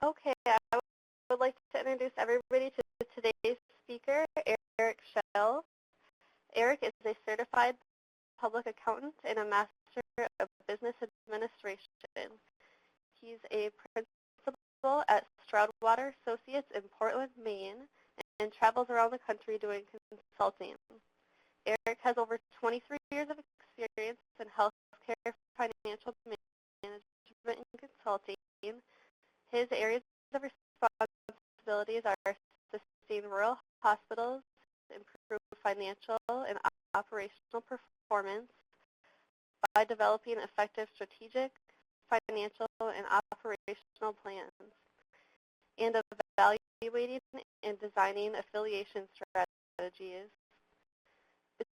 Okay, I would like to introduce everybody to today's speaker, Eric Schell. Eric is a certified public accountant and a master of business administration. He's a principal at Stroudwater Associates in Portland, Maine, and travels around the country doing consulting. Eric has over 23 years of experience in healthcare, financial management, and consulting. His areas of responsibilities are sustain rural hospitals, improve financial and operational performance by developing effective strategic, financial, and operational plans, and evaluating and designing affiliation strategies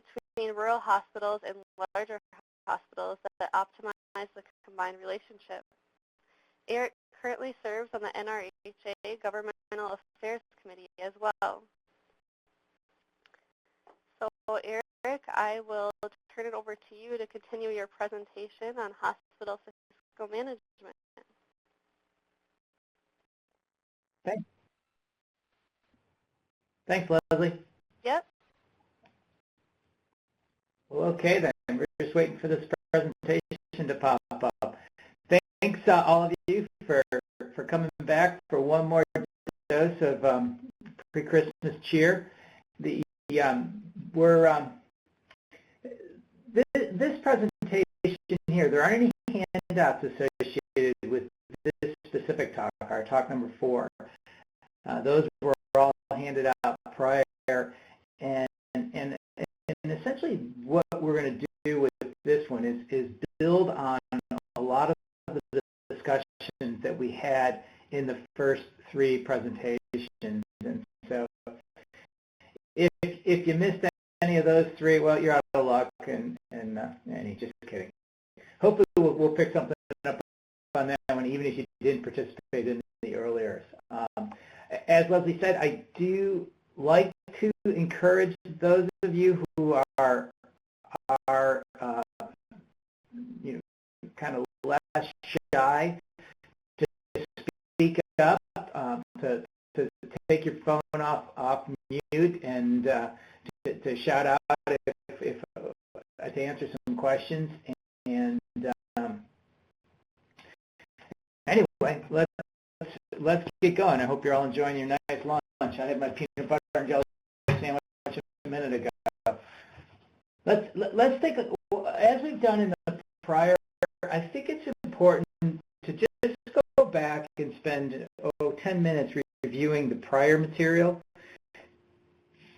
between rural hospitals and larger hospitals that optimize the combined relationship. Eric currently serves on the NRHA Governmental Affairs Committee as well. So Eric, I will turn it over to you to continue your presentation on hospital fiscal management. Thanks, Leslie. Yep. Well, okay then, we're just waiting for this presentation to pop up. Thanks all of you for coming back for one more dose of pre-Christmas cheer. This presentation here, there aren't any handouts associated with this specific talk, our talk number 4. Those were all handed out prior, and essentially what we're going to do with this one is build on a lot of the discussions that we had in the first 3 presentations. And so if you missed any of those 3, well, you're out of luck, and just kidding. Hopefully we'll pick something up on that one, even if you didn't participate in the earlier. As Leslie said, I do like to encourage those of you who are kind of less shy to speak up, to take your phone off mute, and to shout out if to answer some questions. And anyway, let's get going. I hope you're all enjoying your nice lunch. I had my peanut butter and jelly sandwich a minute ago. Let's take a, as we've done in the prior. I think it's important to just go back and spend 10 minutes reviewing the prior material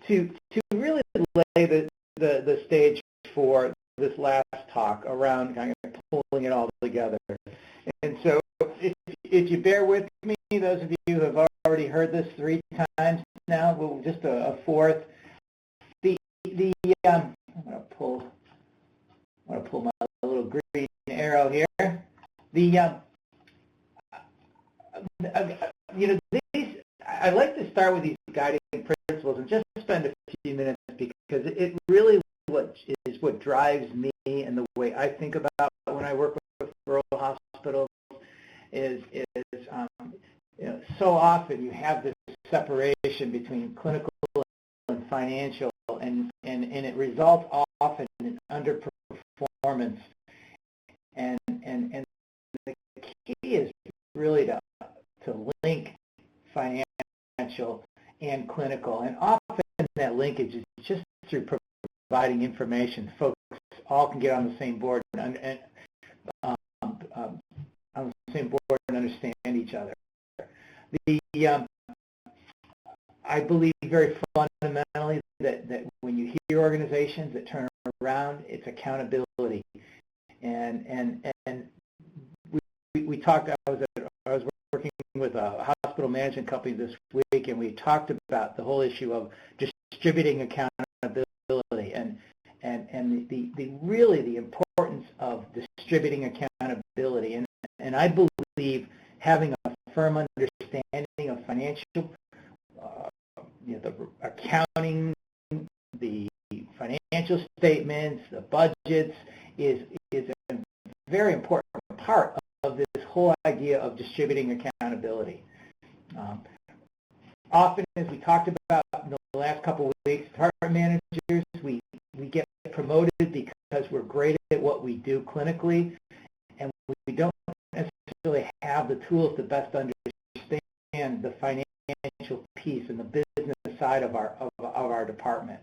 to really lay the stage for this last talk around kind of pulling it all together. And so if you bear with me, those of you who have already heard this 3 times now, we'll just a 4th. I'm going to pull my little green arrow here. I like to start with these guiding principles and just spend a few minutes, because it really is what drives me and the way I think about when I work with rural hospitals is so often you have this separation between clinical and financial, and it results often in underperformance. And the key is really to link financial and clinical, and often that linkage is just through providing information. Folks all can get on the same board and on the same board and understand each other. I believe very fundamentally that when you hear organizations that turn around, it's accountability. And we talked. I was working with a hospital management company this week, and we talked about the whole issue of distributing accountability and the importance of distributing accountability. And I believe having a firm understanding of financial, the accounting, the financial statements, the budgets is a very important part of this whole idea of distributing accountability. Often, as we talked about in the last couple of weeks, department managers, we get promoted because we're great at what we do clinically, and we don't necessarily have the tools to best understand the financial piece and the business side of our department.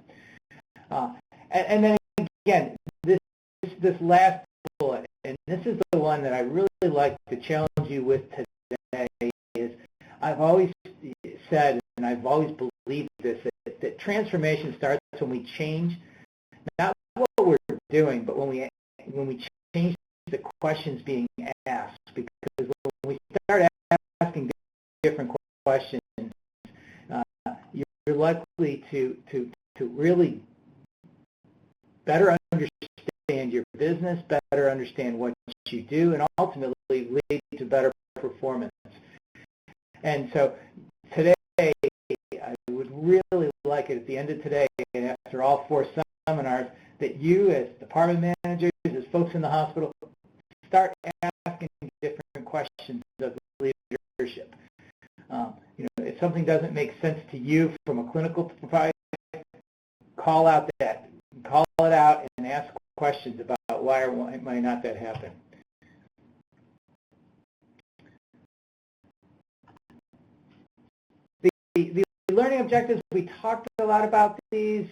And then again, this last bullet, and this is the one that I really like to challenge you with today, is I've always said, and I've always believed this, that transformation starts when we change, not what we're doing, but when we change the questions being asked. Because when we start asking different questions, you're likely to really better understand your business, better understand what you do, and ultimately lead to better performance. And so today, I would really like it at the end of today, and after all 4 seminars, that you as department managers, as folks in the hospital, start asking different questions of leadership. If something doesn't make sense to you from a clinical provider, call it out and ask questions about why or why might not that happen. The learning objectives, we talked a lot about these.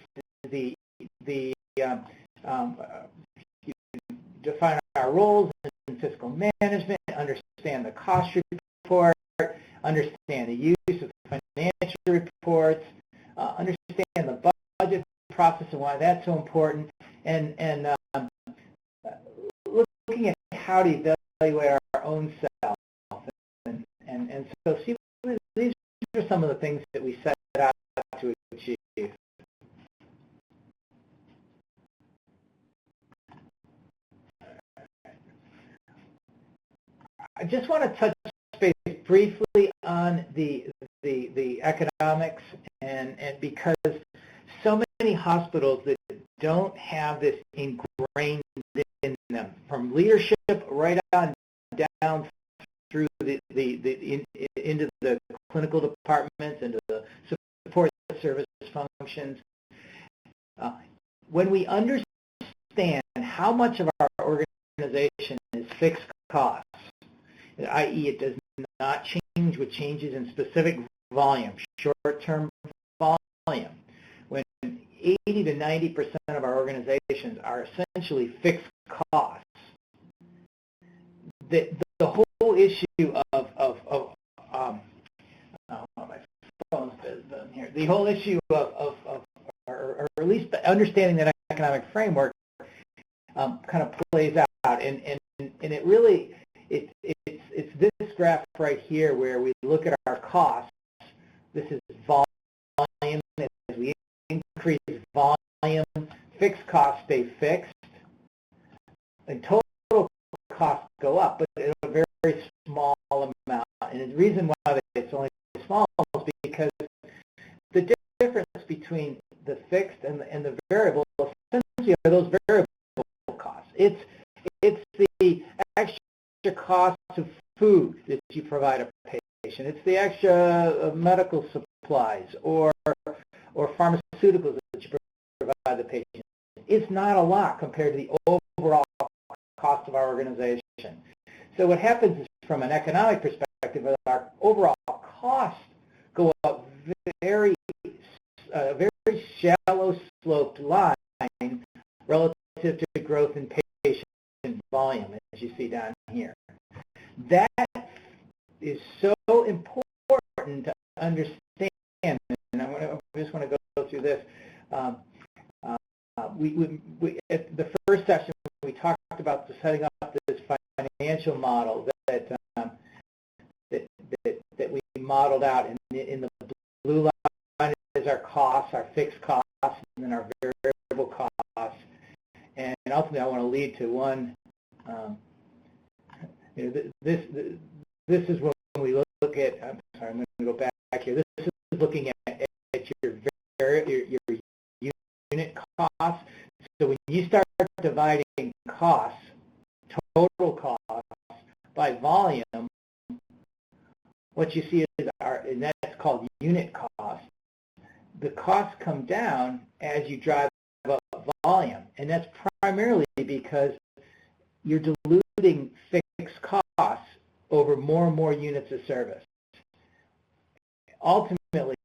Define our roles in fiscal management, understand the cost report, understand the use of financial reports, understand the budget process and why that's so important, and looking at how to evaluate our own self. And so see, these are some of the things that we set out to achieve. I just want to touch base briefly on the economics, and because so many hospitals that don't have this ingrained in them, from leadership right on down through into the clinical departments, into the support service functions. When we understand how much of our organization is fixed costs, i.e. it does not change with changes in specific volume, short-term volume, when 80 to 90% of our organizations are essentially fixed costs, the whole issue of my phone's been here. The whole issue or at least understanding that economic framework kind of plays out, and it really it's this graph right here where we look at our costs. This is volume. As we increase volume, fixed costs stay fixed, and total costs go up, but in a very small amount. And the reason why it's only small is because the difference between the fixed and the variable essentially are those variable costs. It's the extra cost of food that you provide a patient. It's the extra medical supplies or pharmaceuticals that you provide the patient. It's not a lot compared to the overall cost of our organization. So what happens is, from an economic perspective, our overall costs go up very shallow sloped line relative to growth in patient volume, as you see down here. That is so important to understand, and I just want to go through this. We at the first session, we talked about setting up this financial model that we modeled out. In the blue line is our costs, our fixed costs, and then our variable costs. And ultimately, I want to lead to one. This is when we look at. I'm sorry, I'm going to go back here. This is looking at your unit costs. So when you start dividing costs, total costs by volume, what you see is the costs come down as you drive up volume, and that's primarily because you're diluting fixed costs over more and more units of service. Ultimately,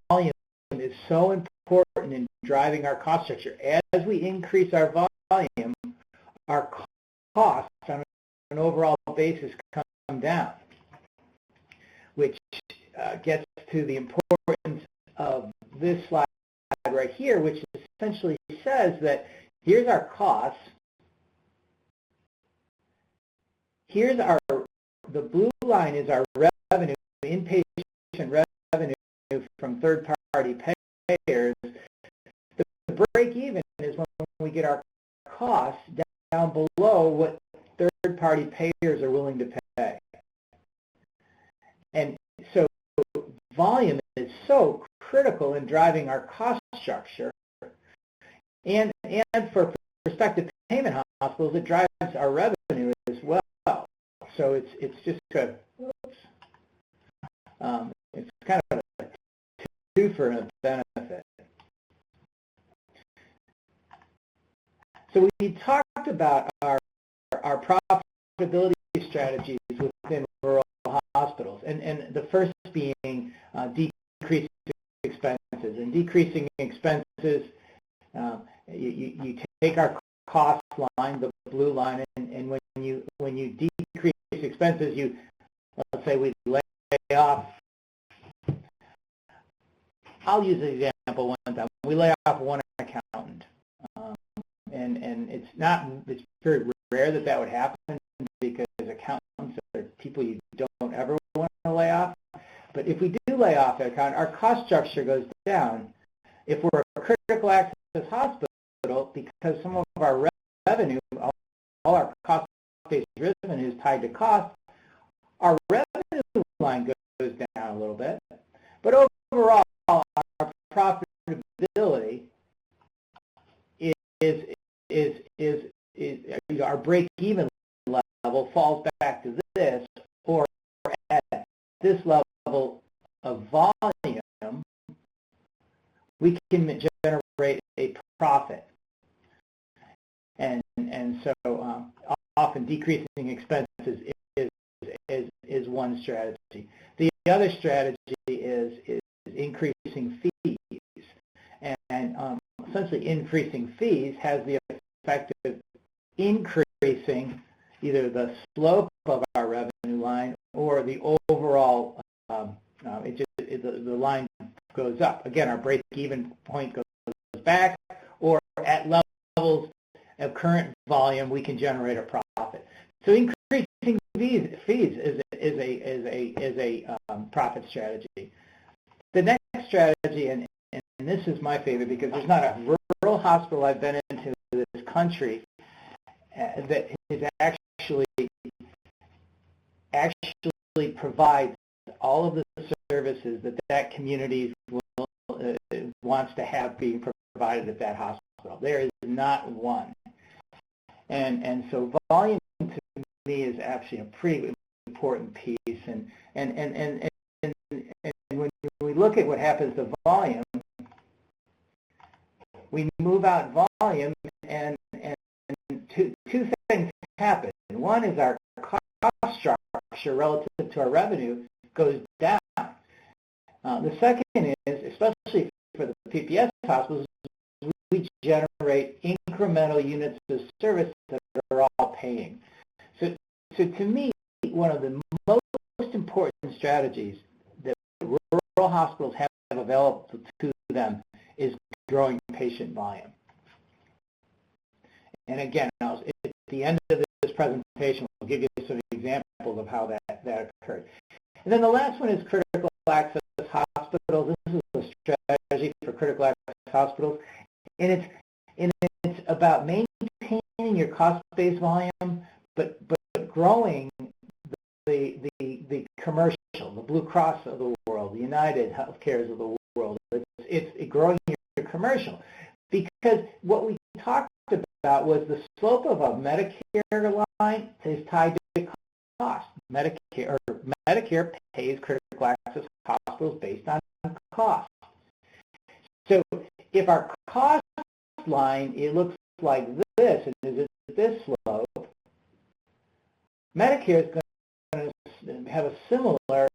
volume is so important in driving our cost structure. As we increase our volume, our costs on an overall basis come down, which gets to the importance of this slide right here, which essentially says that here's our costs, here's the blue line is our revenue, inpatient revenue from third-party payers. The break-even is when we get our costs down below what third-party payers are willing to pay. And so volume is so critical in driving our cost structure, and for prospective payment hospitals, it drives our revenue as well. So it's just a, it's kind of a two for a benefit. So we talked about our profitability strategies within rural hospitals, and the first being decreasing expenses. And decreasing expenses, you take our cost line, the blue line, and when you decrease expenses, let's say we lay off. I'll use an example one time. We lay off one accountant, and it's very rare that would happen because accountants are people you don't ever want to lay off. But if we do lay off an accountant, our cost structure goes down. If we're a critical access hospital, because some of our revenue, all our cost-based revenue is tied to cost, our revenue line goes down a little bit. But overall, our profitability is our break-even level falls back to this, or at this level of volume, we can generate a profit. And so often decreasing expenses is one strategy. The other strategy is increasing fees. And essentially increasing fees has the effect of increasing either the slope of our revenue line or the overall, the line goes up. Again, our break-even point goes back, or at levels of current volume, we can generate a profit. So increasing fees is a profit strategy. The next strategy, and this is my favorite because there's not a rural hospital I've been into in this country that is actually provides all of the services that community wants to have being provided at that hospital. There is not one. And so volume to me is actually a pretty important piece. And when we look at what happens to volume, we move out volume, and two things happen. One is our cost structure relative to our revenue goes down. The second is, especially for the PPS hospitals, we generate incremental units of service that are all paying. So to me, one of the most important strategies that rural hospitals have available to them is growing patient volume. And again, at the end of this presentation, we'll give you some examples of how that occurred. And then the last one is critical access hospitals. This is a strategy for critical access hospitals, and it's about maintaining your cost-based volume, but growing the commercial, the Blue Cross of the world, the United Healthcares of the world. It's growing your commercial, because what we talked about was the slope of a Medicare line is tied to cost. Medicare Medicare pays critical access hospitals based on cost. So if our cost line, it looks like this, and is it this slope, Medicare is going to have a similar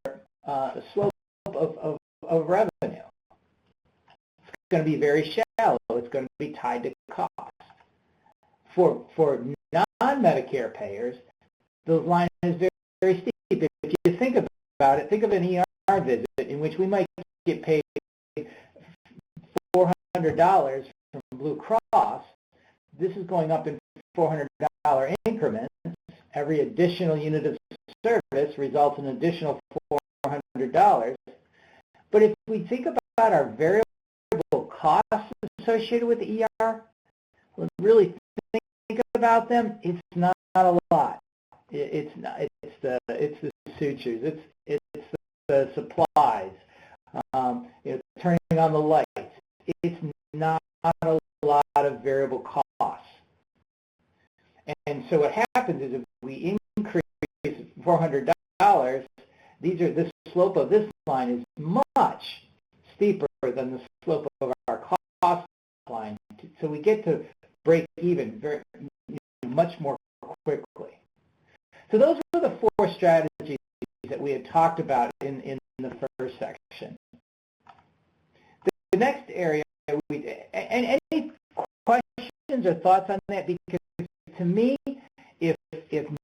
slope of revenue. It's going to be very shallow. It's going to be tied to cost. For non-Medicare payers, the line is very, very steep. If you think about it, think of an ER visit in which we might get paid $400 from Blue Cross. This is going up in $400 increments. Every additional unit of service results in an additional $400. But if we think about our variable costs associated with the ER, really think about them, it's not a lot. It's the sutures, it's the supplies, turning on the lights. It's not a lot of variable costs. And so what happens is if we increase $400, the slope of this line is much steeper than the slope of our cost line. So we get to break even much more quickly. So those were the 4 strategies that we had talked about in the first section. The next area, and any questions or thoughts on that? Because to me, if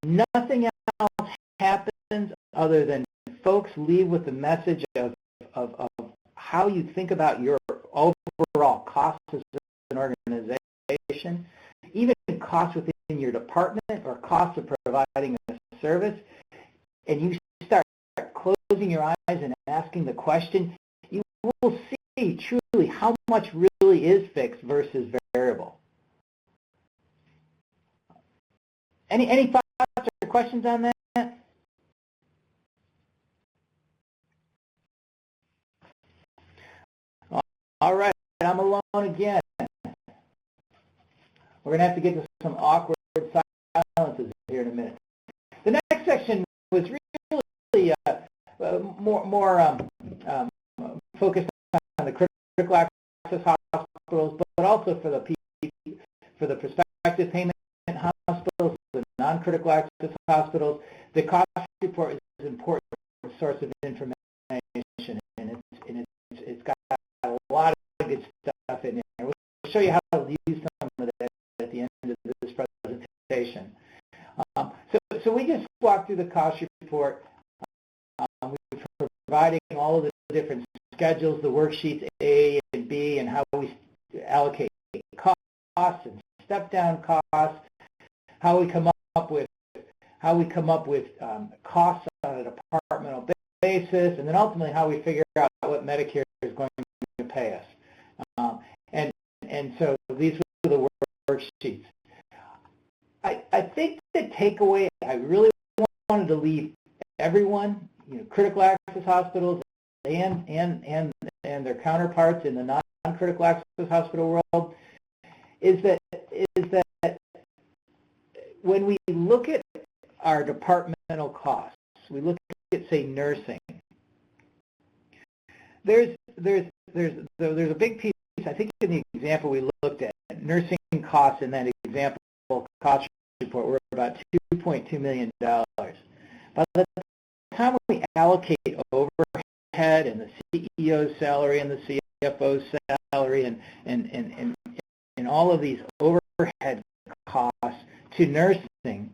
nothing else happens other than folks leave with the message of how you think about your overall costs as an organization, even costs within your department or costs of providing a service, and you start closing your eyes and asking the question, you will see truly how much really is fixed versus variable. Any thoughts or questions on that? All right, I'm alone again. We're going to have to get to some awkward silences here in a minute. The next section was really more focused on the critical access hospitals, but also for the prospective payment hospitals, the non-critical access hospitals. The cost report is an important source of information, and it's got a lot of good stuff in there. We'll show you how to use some of that at the end of this presentation. So we just walked through the cost report. We're providing all of the different schedules, the worksheets A and B, and how we allocate costs and step-down costs, how we come up with costs on a departmental basis, and then ultimately how we figure out what Medicare is going to pay us. And so these were the worksheets. I think the takeaway I really wanted to leave everyone, critical access hospitals and their counterparts in the non-critical access hospital world, is that when we look at our departmental costs, we look at, say, nursing. There's a big piece. I think in the example we looked at, nursing costs in that example cost report were about $2.2 million. By the time we allocate overhead and the CEO's salary and the CFO's salary and all of these overhead costs to nursing,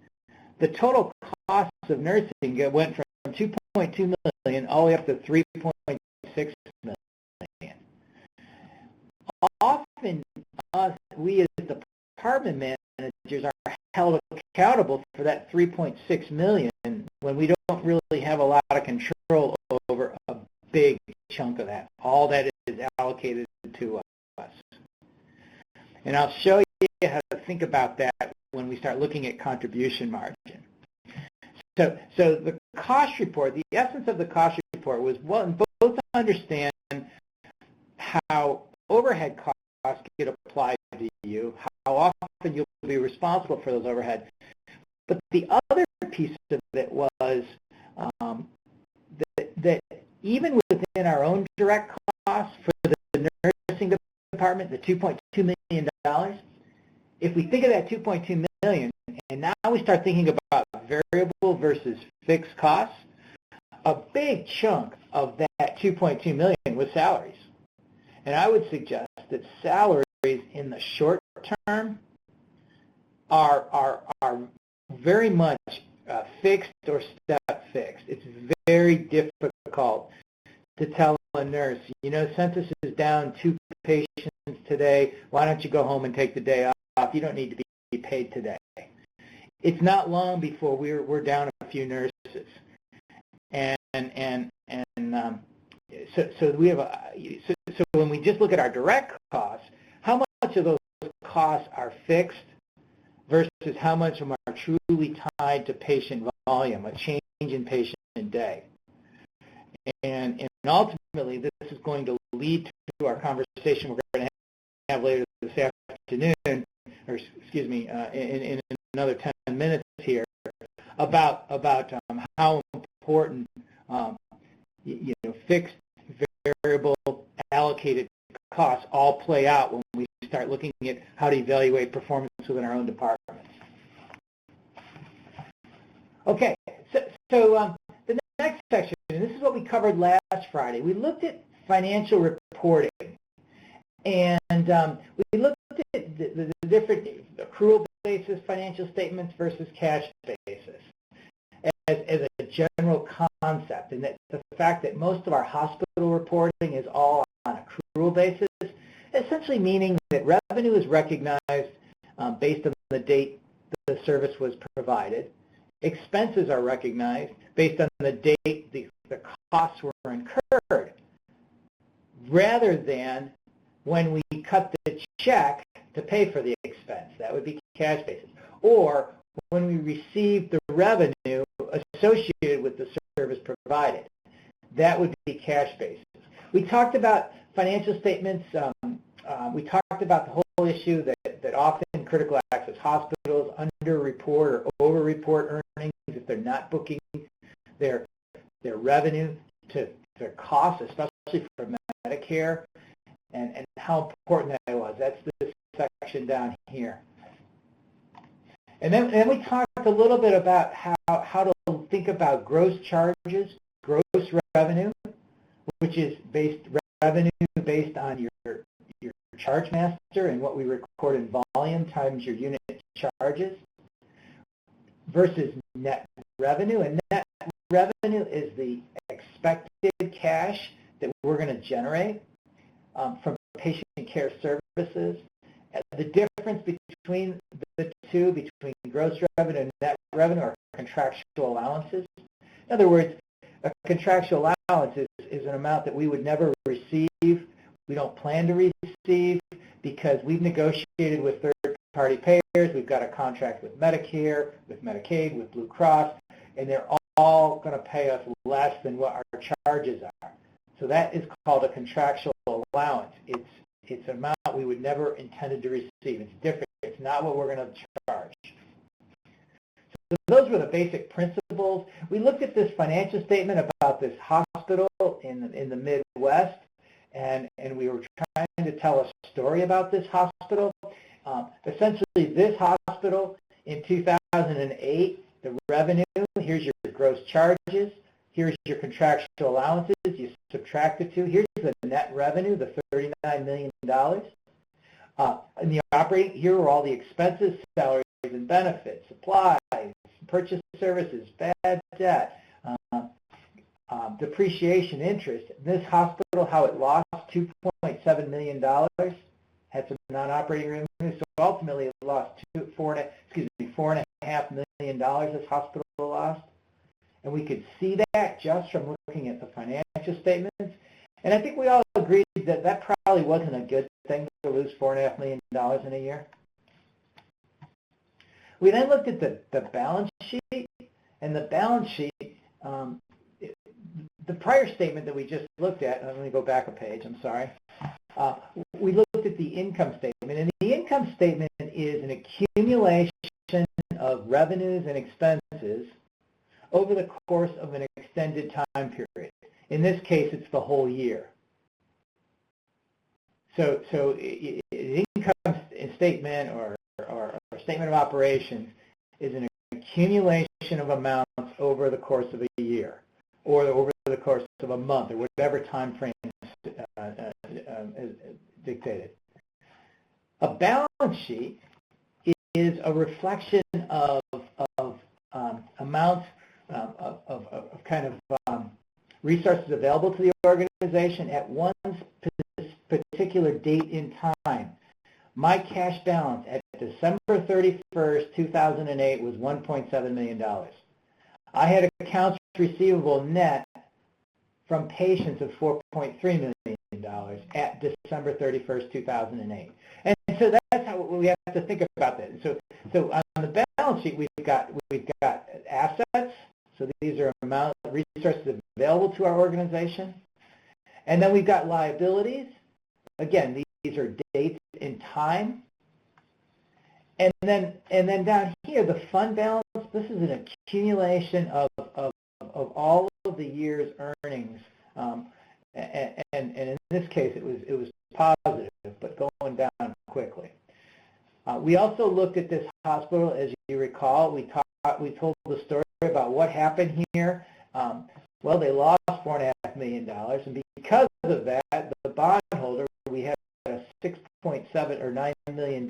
the total cost of nursing went from $2.2 million all the way up to $3.6 million. Often, we as department managers are held accountable for that $3.6 million when we don't really have a lot of control over a big chunk of that. All that is allocated to us. And I'll show you how to think about that when we start looking at contribution margin. So the cost report, the essence of the cost report was both to understand how overhead costs get applied to you, how often you'll be responsible for those overhead. But the other piece of it was that even within our own direct costs for the nursing department, the $2.2 million, if we think of that $2.2 million, and now we start thinking about variable versus fixed costs, a big chunk of that $2.2 million was salaries. And I would suggest that salaries in the short term are very much fixed or step fixed. It's very difficult to tell a nurse, you know, census is down 2 patients today. Why don't you go home and take the day off? You don't need to be paid today. It's not long before we're down a few nurses, so we have so when we just look at our direct costs, how much of those costs are fixed versus how much of them are truly tied to patient volume, a change in patient day. And ultimately, this is going to lead to our conversation we're going to have later this afternoon, or excuse me, in another 10 minutes here, about how important fixed, variable, allocated costs all play out when we start looking at how to evaluate performance within our own departments. Okay, so the next section, and this is what we covered last Friday. We looked at financial reporting, and we looked at the different accrual basis financial statements versus cash basis as a general concept, and that the fact that most of our hospital reporting is all on accrual basis, essentially meaning that revenue is recognized based on the date the service was provided. Expenses are recognized based on the date the costs were incurred, rather than when we cut the check to pay for the expense. That would be cash basis. Or when we receive the revenue associated with the service provided. That would be cash basis. We talked about financial statements. We talked about the whole issue that often critical access hospitals underreport or overreport earnings if they're not booking their revenue to their costs, especially for Medicare, and how important that was. That's this section down here. And then we talked a little bit about how to think about gross charges, gross revenue, which is revenue based on your charge master and what we record in volume times your unit charges, versus net revenue. And net revenue is the expected cash that we're going to generate from patient care services. The difference between the two, between gross revenue and net revenue, are contractual allowances. In other words, a contractual allowance is an amount that we would never receive. We don't plan to receive because we've negotiated with third-party payers. We've got a contract with Medicare, with Medicaid, with Blue Cross, and they're all going to pay us less than what our charges are. So that is called a contractual allowance. It's an amount we would never intended to receive. It's different. It's not what we're going to charge. So those were the basic principles. We looked at this financial statement about this hospital in the Midwest, and we were trying to tell a story about this hospital. Essentially, this hospital in 2008, the revenue, here's your gross charges, here's your contractual allowances, you subtract the two, here's the net revenue, the $39 million. In the operating, here are all the expenses, salaries and benefits, supplies, purchase services, bad debt, depreciation, interest. In this hospital, how it lost $2.7 million, had some non-operating revenue, so ultimately it lost $4.5 million this hospital lost. And we could see that just from looking at the financial statements. And I think we all agreed that that probably wasn't a good thing to lose $4.5 million in a year. We then looked at the balance sheet, and the balance sheet, the prior statement that we just looked at, let me go back a page, I'm sorry. We looked at the income statement, and the income statement is an accumulation of revenues and expenses over the course of an extended time period. In this case, it's the whole year. So income statement or statement of operations is an accumulation of amounts over the course of a year or over the course of a month or whatever time frame is dictated. A balance sheet is a reflection of amounts of kind of resources available to the organization at one particular date in time. My cash balance at December 31st, 2008 was $1.7 million. I had accounts receivable net from patients of $4.3 million at December 31st, 2008. And so that's how we have to think about that. So on the balance sheet, we've got assets. So these are resources available to our organization. And then we've got liabilities. Again, these are dates in time. And then down here, the fund balance, this is an accumulation of all of the year's earnings. And in this case, it was positive, but going down quickly. We also looked at this hospital, as you recall. We told the story about what happened here. Well, they lost $4.5 million, and because of that, the bondholder, we had a $6.7 or $9 million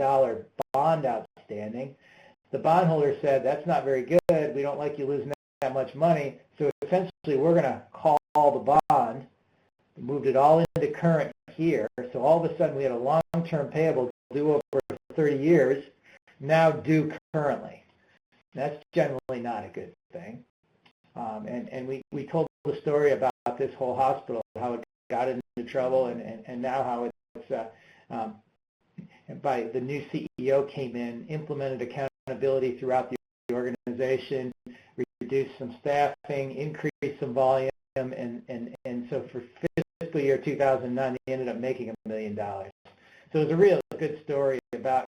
bond outstanding. The bondholder said, that's not very good. We don't like you losing that much money. So essentially, we're going to call the bond. We moved it all into current here. So all of a sudden, we had a long-term payable due over 30 years, now due currently. That's generally not a good thing. And we told the story about this whole hospital, how it got into trouble, and now how it's, by the new CEO came in, implemented accountability throughout the organization, reduced some staffing, increased some volume, and so for fiscal year 2009, they ended up making $1 million. So it was a real good story about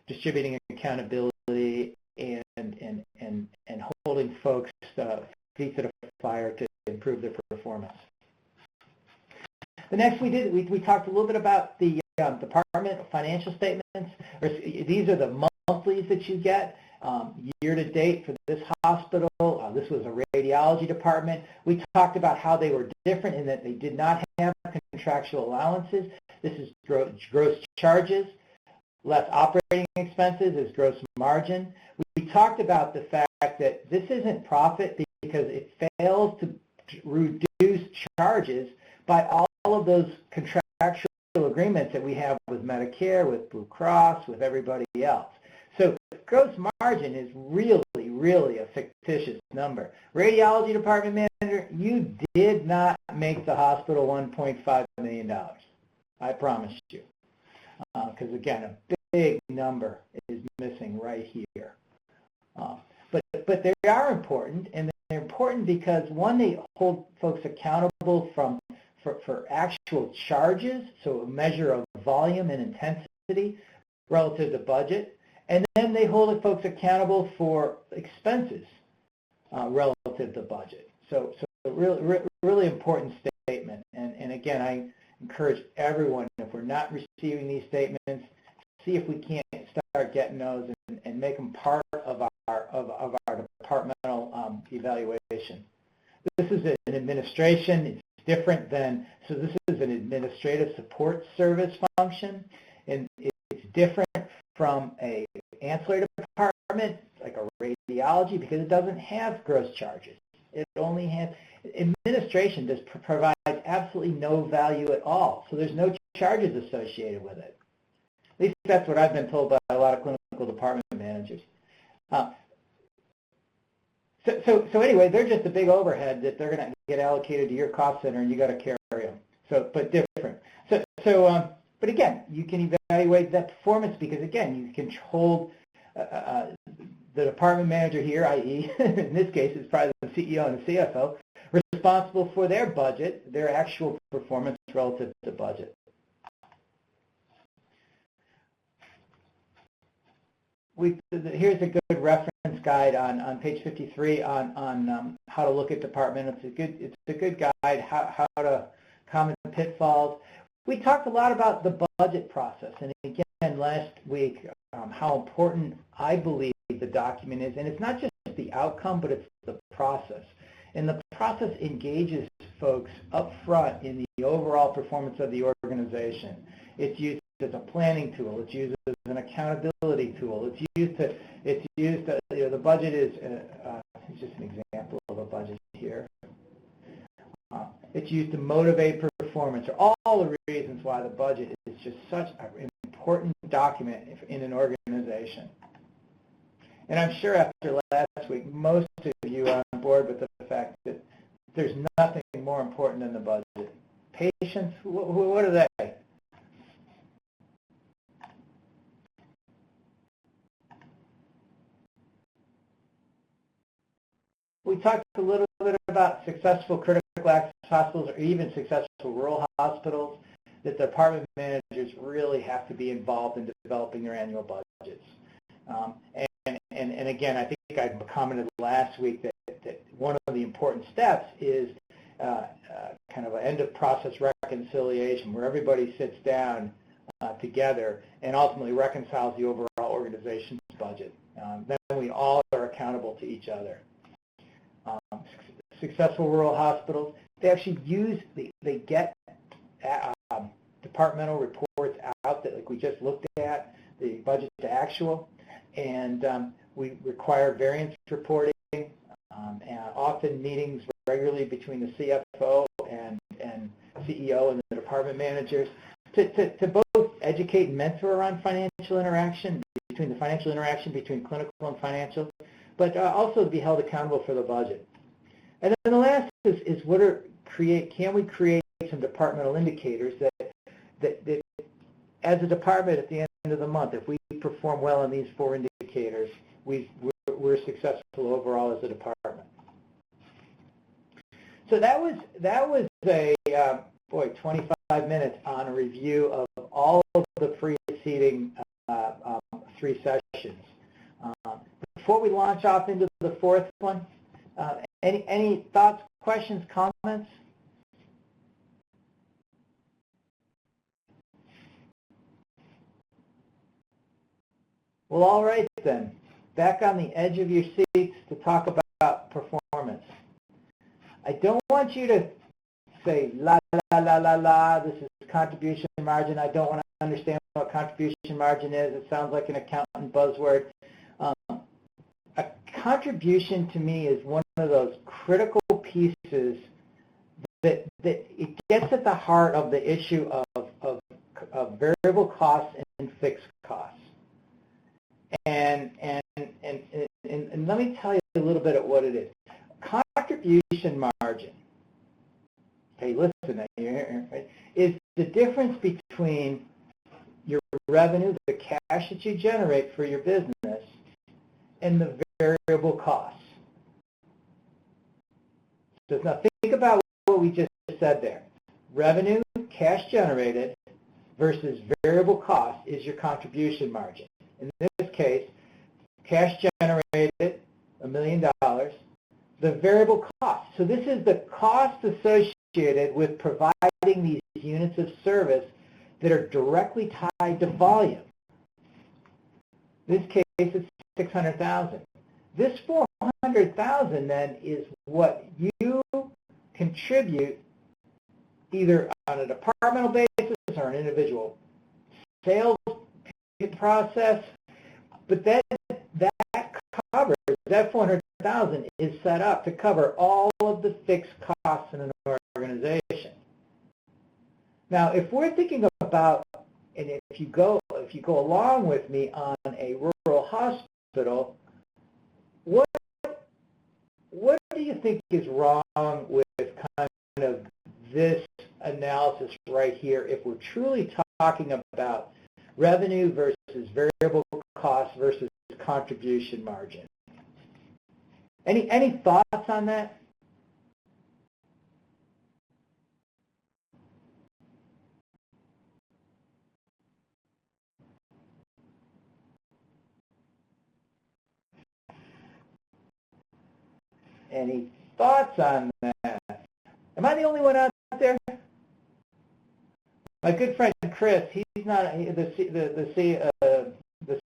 distributing accountability and holding folks' feet to the fire to improve their performance. The next we talked a little bit about the department financial statements. These are the monthlies that you get year to date for this hospital. This was a radiology department. We talked about how they were different in that they did not have contractual allowances. This is gross charges. Less operating expenses is gross margin. We talked about the fact that this isn't profit because it fails to reduce charges by all of those contractual agreements that we have with Medicare, with Blue Cross, with everybody else. So gross margin is really a fictitious number. Radiology department manager, you did not make the hospital $1.5 million. I promise you. Because again, a big number is missing right here. But they are important, and they're important because, one, they hold folks accountable for actual charges, so a measure of volume and intensity relative to budget, and then they hold folks accountable for expenses relative to budget. So really important statement. And again, I encourage everyone, if we're not receiving these statements, see if we can't start getting those and make them part of our departmental evaluation. This is an administration. It's different than, so this is an administrative support service function, and it's different from a ancillary department like a radiology because it doesn't have gross charges. It only has, administration just provides absolutely no value at all, so there's no charges associated with it. At least that's what I've been told by a lot of clinical department managers. So anyway, they're just a big overhead that they're going to get allocated to your cost center, and you got to carry them. So, but different. But again, you can evaluate that performance because again, you can hold the department manager here, i.e., in this case, it's probably the CEO and the CFO, responsible for their budget, their actual performance relative to budget. Here's a good reference guide on page 53 on how to look at department. It's a good guide, how to common pitfalls. We talked a lot about the budget process, and again last week how important I believe the document is, and it's not just the outcome, but it's the process. And the process engages folks up front in the overall performance of the organization. It's used as a planning tool. It's used as an accountability tool. The budget is just an example of a budget here. It's used to motivate performance, or all the reasons why the budget is just such an important document in an organization. And I'm sure after last week, most of you are on board with the fact that there's nothing more important than the budget. Patience, what are they? We talked a little bit about successful critical access hospitals, or even successful rural hospitals, that the department managers really have to be involved in developing their annual budgets. And again, I think I commented last week that one of the important steps is kind of an end-of-process reconciliation, where everybody sits down together and ultimately reconciles the overall organization's budget. Then we all are accountable to each other. Successful rural hospitals, they actually they get departmental reports out that, like we just looked at, the budget to actual, and we require variance reporting, and often meetings regularly between the CFO and CEO and the department managers to both educate and mentor around financial interaction, between clinical and financial, but also to be held accountable for the budget. And then the last is can we create some departmental indicators that as a department at the end of the month, if we perform well on these 4 indicators, we're successful overall as a department. So that was a 25 minutes on a review of all of the preceding 3 sessions. Before we launch off into the 4th one, any thoughts, questions, comments? Well, all right then. Back on the edge of your seats to talk about performance. I don't want you to say, la, la, la, la, la, this is contribution margin. I don't want to understand what contribution margin is. It sounds like an accountant buzzword. A contribution to me is one of those critical pieces that it gets at the heart of the issue of variable costs and fixed costs. And let me tell you a little bit of what it is. Contribution margin, okay, listen, right, is the difference between your revenue, the cash that you generate for your business, and the variable costs. So now think about what we just said there. Revenue, cash generated, versus variable cost is your contribution margin. In this case, cash generated, $1 million. The variable cost. So this is the cost associated with providing these units of service that are directly tied to volume. In this case, it's $600,000. This $400,000 then is what you contribute either on a departmental basis or an individual sales process, but that covers, that $400,000 is set up to cover all of the fixed costs in an organization. Now, if we're thinking about, and if you go along with me on a rural hospital, what do you think is wrong with kind of this analysis right here if we're truly talking about revenue versus variable cost versus contribution margin? Any thoughts on that? Any thoughts on that? Am I the only one out there? My good friend Chris, he's not the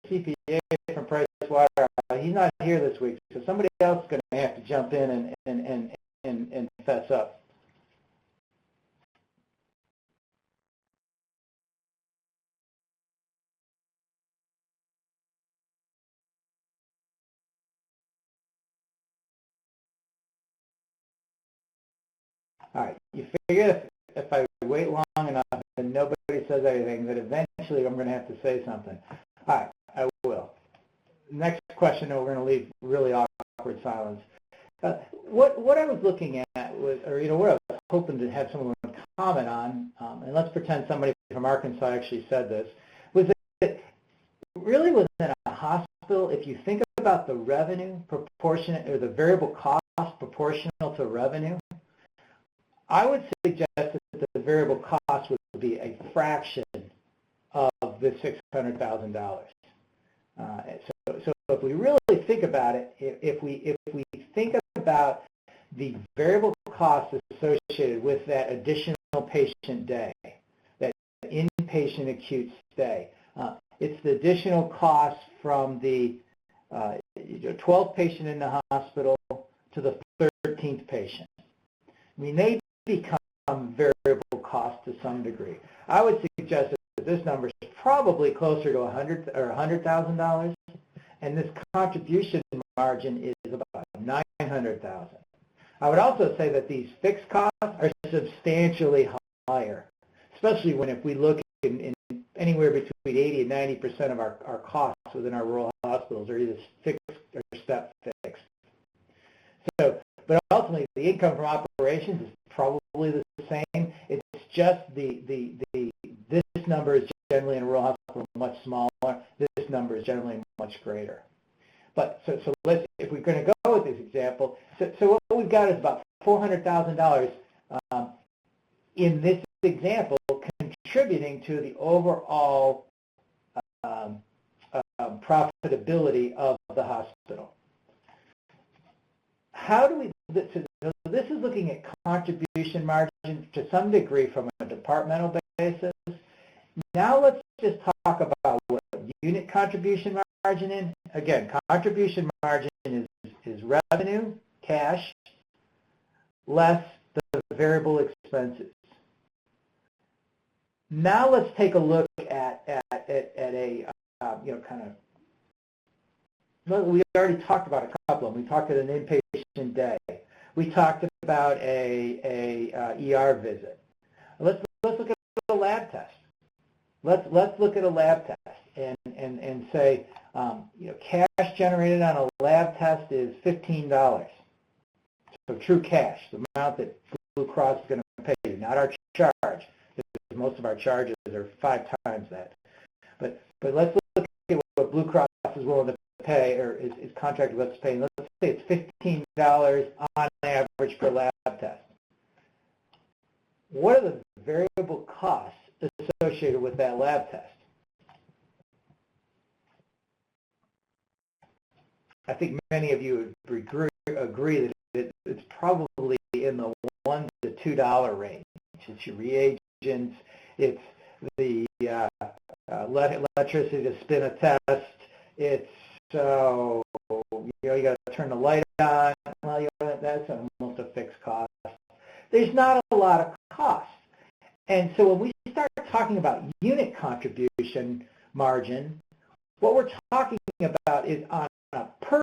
CPA from Pricewaterhouse. He's not here this week, so somebody else is going to have to jump in and fess up. All right, you figure if I wait long enough and nobody says anything, that eventually I'm going to have to say something. All right, I will. Next question, and we're going to leave really awkward silence. What I was looking at was, or what I was hoping to have someone comment on, and let's pretend somebody from Arkansas actually said this, was that really within a hospital, if you think about the revenue proportionate, or the variable cost proportional to revenue, I would suggest that the variable cost would be a fraction of the $600,000. So if we really think about it, if we think about the variable costs associated with that additional patient day, that inpatient acute stay, it's the additional cost from the 12th patient in the hospital to the 13th patient. I mean, they become variable costs to some degree. I would suggest that this number is probably closer to $100,000, and this contribution margin is about $900,000. I would also say that these fixed costs are substantially higher, especially if we look in anywhere between 80 and 90% of our costs within our rural hospitals are either fixed or step fixed. So, but ultimately, the income from operations is probably the same. It's just this number is generally in a rural hospital much smaller. This number is generally much greater. But so let's, if we're going to go with this example, so what we've got is about $400,000 in this example contributing to the overall profitability of the hospital. How do we, so this is looking at contribution margin to some degree from a departmental basis. Now let's just talk about what unit contribution margin is. Again, contribution margin is revenue, cash, less the variable expenses. Now let's take a look at a kind of, we already talked about a couple of them. We talked about an inpatient day. We talked about a ER visit. Let's look at a lab test. Let's look at a lab test and say, cash generated on a lab test is $15. So true cash, the amount that Blue Cross is going to pay you, not our charge. Because most of our charges are 5 times that. But let's look at what Blue Cross is willing to pay, or is contracted with us to pay. Let's say it's $15 on average per lab test. What are the variable costs associated with that lab test? I think many of you would agree that it's probably in the $1 to $2 range. It's your reagents, it's the electricity to spin a test, it's you got to turn the light on. Well, that's almost a fixed cost. There's not a lot of cost. And so when we start talking about unit contribution margin, what we're talking about is on a per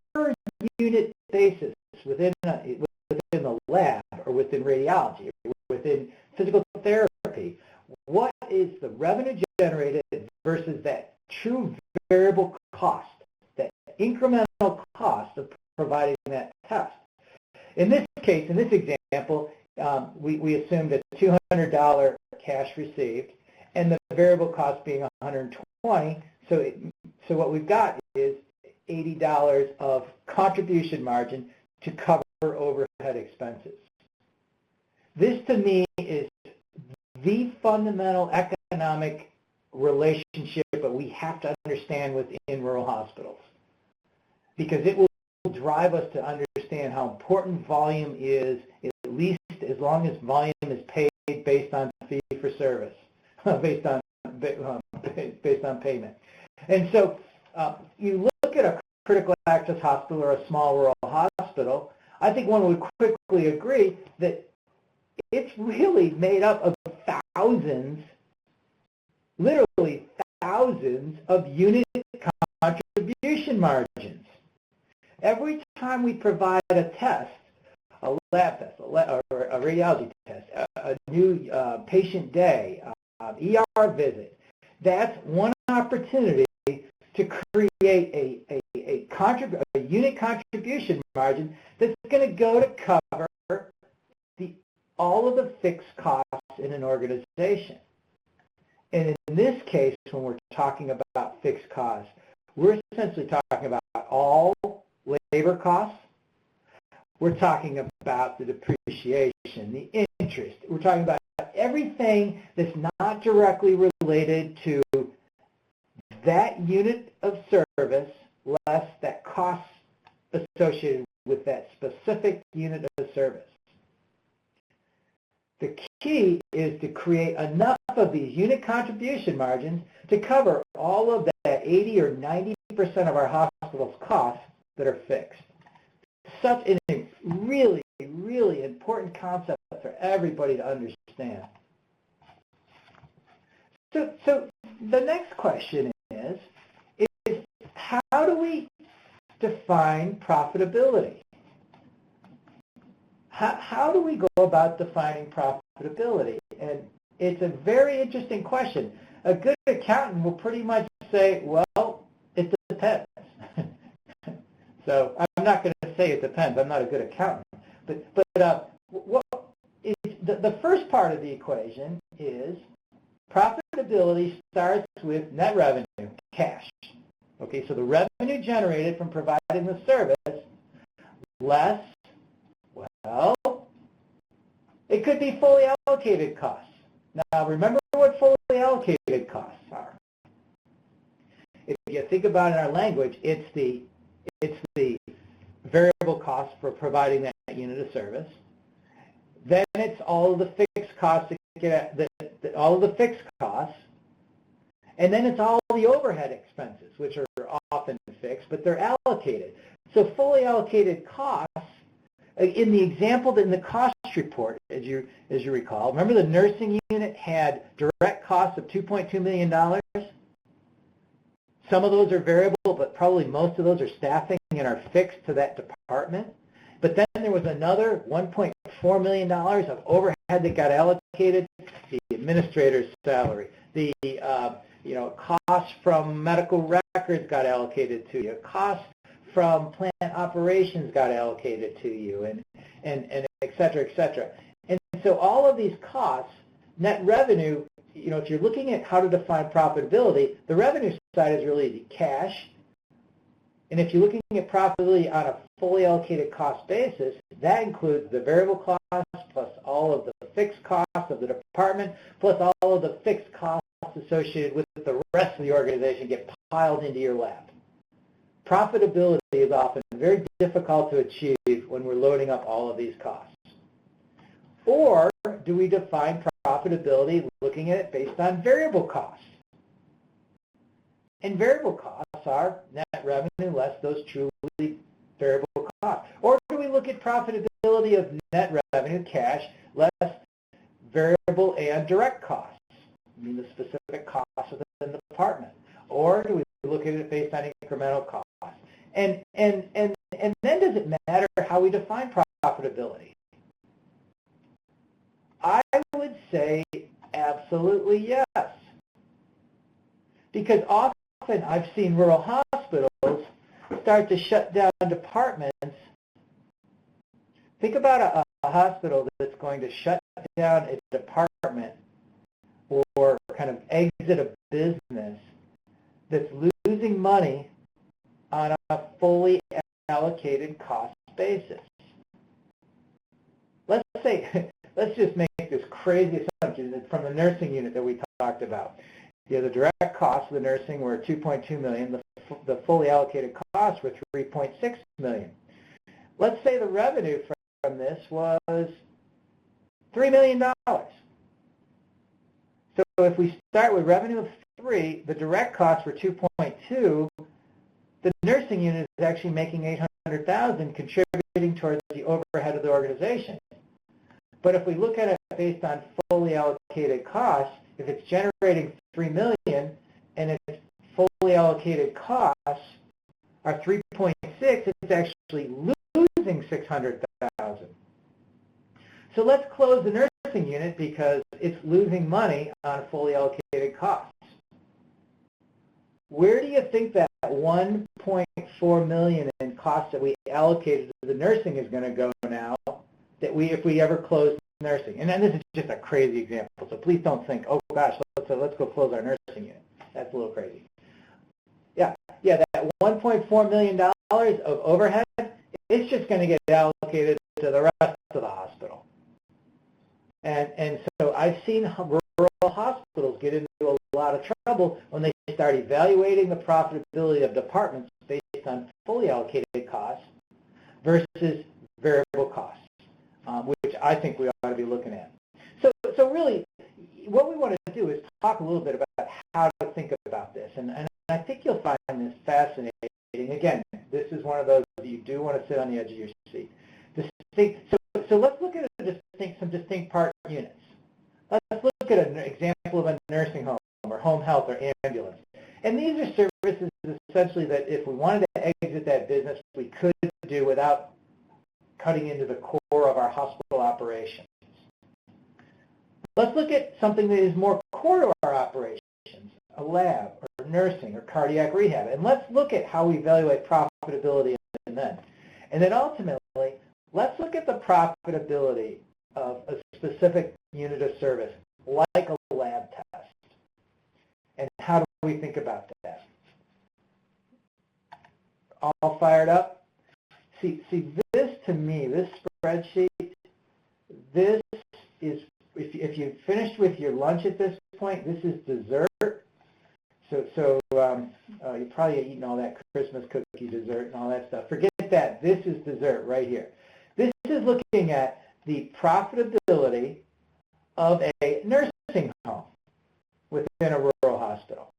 unit basis within the lab or within radiology or within physical therapy. What is the revenue generated versus that true variable cost, that incremental cost of providing that test? In this case, in this example, we assumed a $200 cash received and the variable cost being $120. So what we've got is $80 of contribution margin to cover overhead expenses. This to me is the fundamental economic relationship that we have to understand within rural hospitals, because it will drive us to understand how important volume is, at least as long as volume is paid based on fee for service, based on payment. And so you look at a critical access hospital or a small rural hospital, I think one would quickly agree that it's really made up of thousands, literally thousands of unit contribution margins. Every time we provide a test, a lab test, or a radiology test, a new patient day, ER visit, that's one opportunity to create a unit contribution margin that's going to go to cover all of the fixed costs in an organization. And in this case, when we're talking about fixed costs, we're essentially talking about all labor costs. We're talking about the depreciation, the interest. We're talking about everything that's not directly related to that unit of service less that cost associated with that specific unit of service. The key is to create enough of these unit contribution margins to cover all of that 80 or 90% of our hospital's costs that are fixed. Such a really, really important concept for everybody to understand. So the next question is how do we define profitability? How do we go about defining profitability? And it's a very interesting question. A good accountant will pretty much say, well, it depends. So I'm not going to say it depends. I'm not a good accountant. But what is the first part of the equation is profitability starts with net revenue, cash. Okay, so the revenue generated from providing the service less, well, it could be fully allocated costs. Now, remember what fully allocated costs are. If you think about it in our language, it's the variable cost for providing that unit of service. Then it's all of the fixed costs all of the fixed costs, and then it's all the overhead expenses, which are often fixed, but they're allocated. So fully allocated costs, in the example in the cost report, as you recall, remember the nursing unit had direct costs of $2.2 million? Some of those are variable, but probably most of those are staffing and are fixed to that department. But then there was another $1.4 million of overhead that got allocated, the administrator's salary, the costs from medical records got allocated to you, costs from plant operations got allocated to you, and et cetera, et cetera. And so all of these costs, net revenue, if you're looking at how to define profitability, the revenue side is really the cash. And if you're looking at profitability on a fully allocated cost basis, that includes the variable costs plus all of the fixed costs of the department, plus all of the fixed costs associated with the rest of the organization get piled into your lap. Profitability is often very difficult to achieve when we're loading up all of these costs. Or do we define profitability looking at it based on variable costs? And variable costs are net revenue less those truly variable costs. Or do we look at profitability of net revenue, cash, less variable and direct costs? I mean the specific costs within the department. Or do we look at it based on incremental costs? And then does it matter how we define profitability? I would say absolutely yes. Because often I've seen rural hospitals start to shut down departments. Think about a hospital that's going to shut down its department or kind of exit a business that's losing money on a fully allocated cost basis. Let's just make this crazy assumption from the nursing unit that we talked about. The direct costs of the nursing were $2.2 million. The the fully allocated costs were $3.6 million. Let's say the revenue from this was $3 million. So if we start with revenue of 3, the direct costs were 2.2, the nursing unit is actually making $800,000, contributing towards the overhead of the organization. But if we look at it based on fully allocated costs, if it's generating $3 million and its fully allocated costs are 3.6, it's actually losing $600,000. So let's close the nursing unit because it's losing money on fully allocated costs. Where do you think that $1.4 million in costs that we allocated to the nursing is going to go now if we ever close nursing? And then this is just a crazy example, so please don't think, oh gosh, let's go close our nursing unit. That's a little crazy. Yeah, that $1.4 million of overhead, it's just going to get allocated to the rest of the hospital. And so I've seen rural hospitals get into a lot of trouble when they start evaluating the profitability of departments based on fully allocated costs versus variable costs, which I think we ought to be looking at. So really, what we want to do is talk a little bit about how to think about this. And I think you'll find this fascinating. Again, this is one of those you do want to sit on the edge of your seat. So let's look at some distinct part units. Let's look at an example of a nursing home or home health or ambulance. And these are services essentially that if we wanted to exit that business, we could do without cutting into the core of our hospital operations. Let's look at something that is more core to our operations, a lab or nursing or cardiac rehab. And let's look at how we evaluate profitability and then ultimately, let's look at the profitability of a specific unit of service, like a lab test. And how do we think about that? All fired up? See, this to me, this spreadsheet, this is, if you finished with your lunch at this point, this is dessert. So you probably eaten all that Christmas cookie dessert and all that stuff. Forget that. This is dessert right here. This is looking at the profitability of a nursing home within a rural hospital.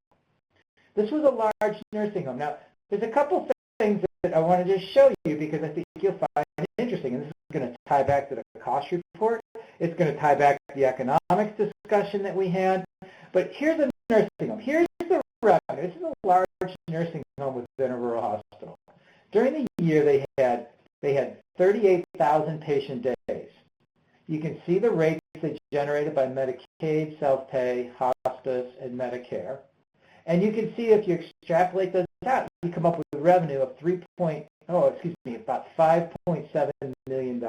This was a large nursing home. Now, there's a couple things that I want to just show you because I think you'll find it interesting. And this is going to tie back to the cost report. It's going to tie back to the economics discussion that we had. But here's a nursing home. Here's the revenue. This is a large nursing home within a rural hospital. During the year, they had 38,000 patient days. You can see the rates they generated by Medicaid, self-pay, hospice, and Medicare. And you can see if you extrapolate those out, you come up with a revenue of about $5.7 million.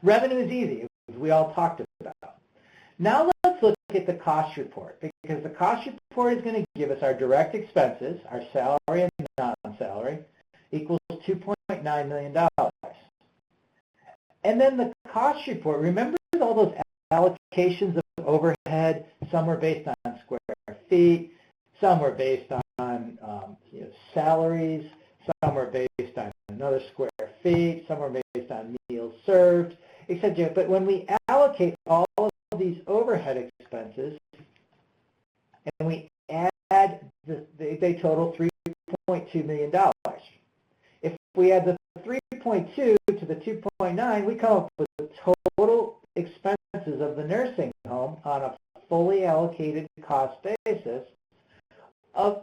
Revenue is easy, as we all talked about. Now let's look at the cost report, because the cost report is going to give us our direct expenses, our salary and non-salary, equals $2.9 million. And then the cost report, remember all those allocations of overhead? Some were based on square feet, some were based on salaries, some were based on another square feet, some were based on meals served, etc. But when we allocate all of these overhead expenses and we add, they total $3.2 million. If we add the 3.2 to the 2.9, we come up with the total expenses of the nursing home on a fully allocated cost basis of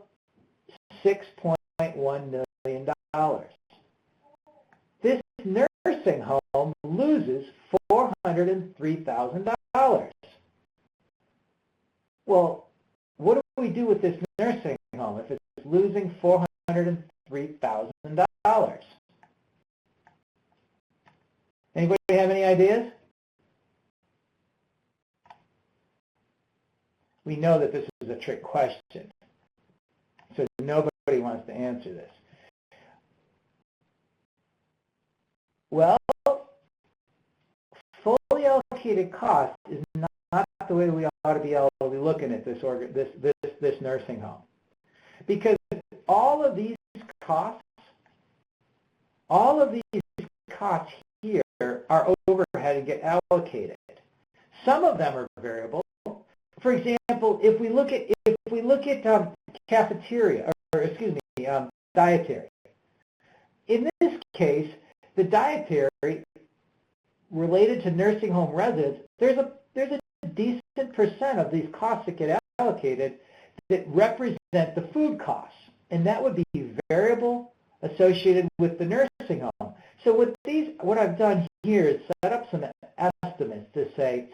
$6.1 million. This nursing home loses $403,000. Well, what do we do with this nursing home if it's losing $403,000? Anybody have any ideas? We know that this is a trick question, so nobody wants to answer this. Well, fully allocated cost is not the way we ought to be looking at this nursing home. because all of these costs here are overhead and get allocated. Some of them are variable. For example, if we look at cafeteria, or excuse me, dietary. In this case, the dietary related to nursing home residents, there's a decent percent of these costs that get allocated that represent the food costs, and that would be variable associated with the nursing home. So what I've done here is set up some estimates to say,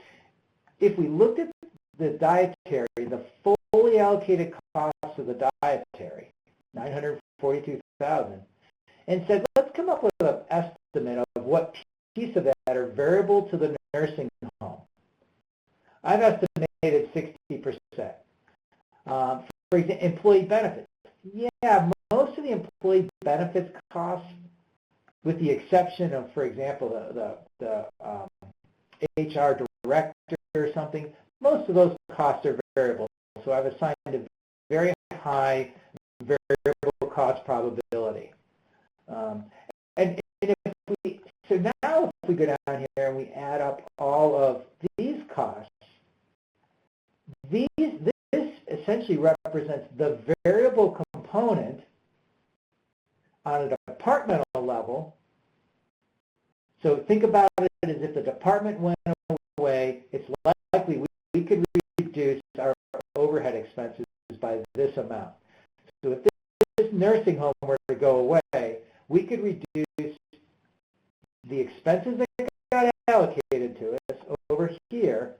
if we looked at the dietary, the fully allocated costs of the dietary, $942,000, and said, let's come up with an estimate of what piece of that are variable to the nursing home. I've estimated 60%. For example, employee benefits. Yeah, most of the employee benefits costs, with the exception of, for example, the HR director or something, most of those costs are variable. So I've assigned a very high variable cost probability. So now if we go down here and we add up all of these costs, this essentially represents the variable component on a departmental level. So think about it as if the department went away, it's likely we could reduce our overhead expenses by this amount. So if this nursing home were to go away, we could reduce the expenses that got allocated to us over here,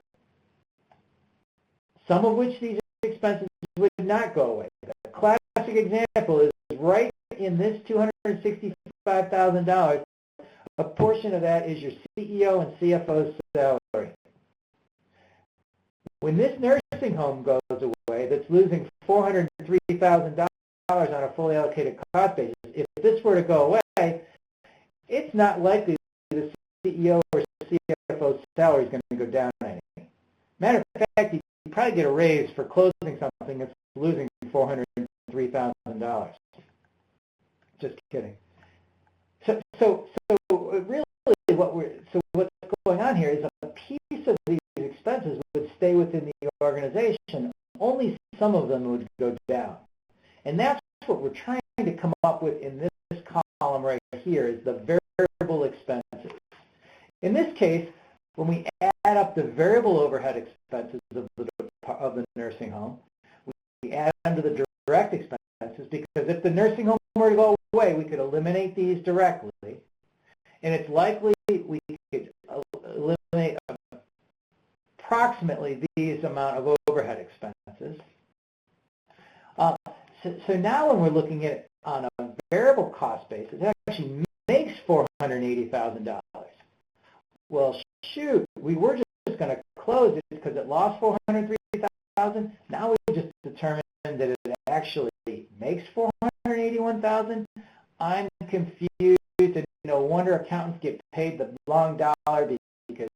some of which these expenses would not go away. The classic example is right in this $265,000, a portion of that is your CEO and CFO's salary. When this nursing home goes away, that's losing $403,000 on a fully allocated cost basis, if this were to go away, it's not likely the CEO or CFO's salary is going to go down any. Matter of fact, you probably get a raise for closing something that's losing $403,000. Just kidding. So really what's going on here is a piece of these expenses would stay within the organization. Only some of them would go down. And that's what we're trying to come up with in this column right here, is the variable expenses. In this case, when we add up the variable overhead expenses of the nursing home, we add them to the direct expenses, because if the nursing home were to go away, we could eliminate these directly, and it's likely we could eliminate approximately these amount of overhead expenses. So now when we're looking at it on a variable cost basis, it actually makes $480,000. Well, shoot, we were just going to close it because it lost $403,000. Now we just determined that it actually makes $481,000. I'm confused, and no wonder accountants get paid the long dollar, because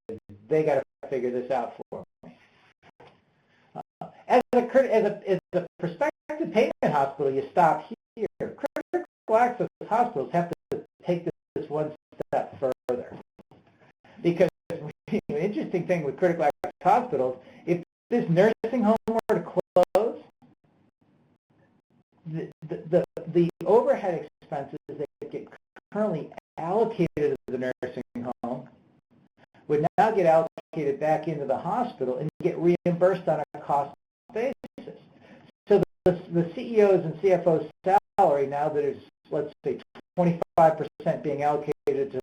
they got to figure this out for me. As a prospective payment hospital, you stop here. Critical access hospitals have to take this one step further, because the interesting thing with critical access hospitals, if this nursing home were to close, the overhead expenses that get currently allocated to the nursing home would now get allocated back into the hospital and get reimbursed on a cost basis. So the CEO's and CFO's salary, now that it's, let's say, 25% being allocated to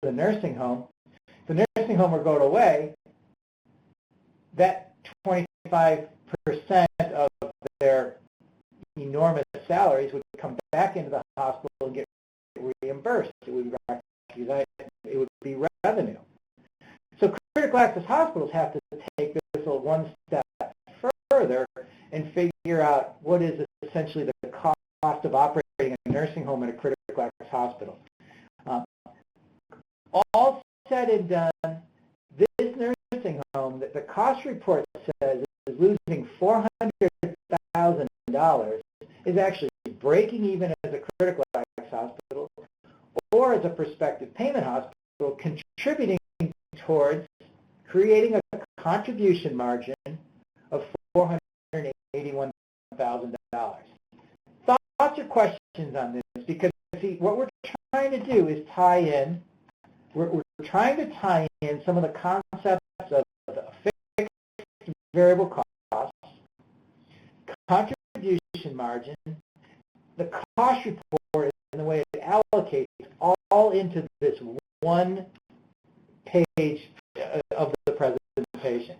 the nursing home, if the nursing home were going away, that 25% of their enormous salaries would come back into the hospital and get reimbursed. It would be revenue. So critical access hospitals have to take this one step further and figure out what is essentially the cost of operating a nursing home in a critical access hospital. All said and done, this nursing home that the cost report says is losing $400,000, is actually breaking even as a critical access hospital or as a prospective payment hospital, contributing towards creating a contribution margin of $481,000. Thoughts or questions on this? Because see, what we're trying to do is tie in. We're trying to tie in some of the concepts of fixed variable costs, contribution margin, the cost report, and the way it allocates all into this one page of the presentation.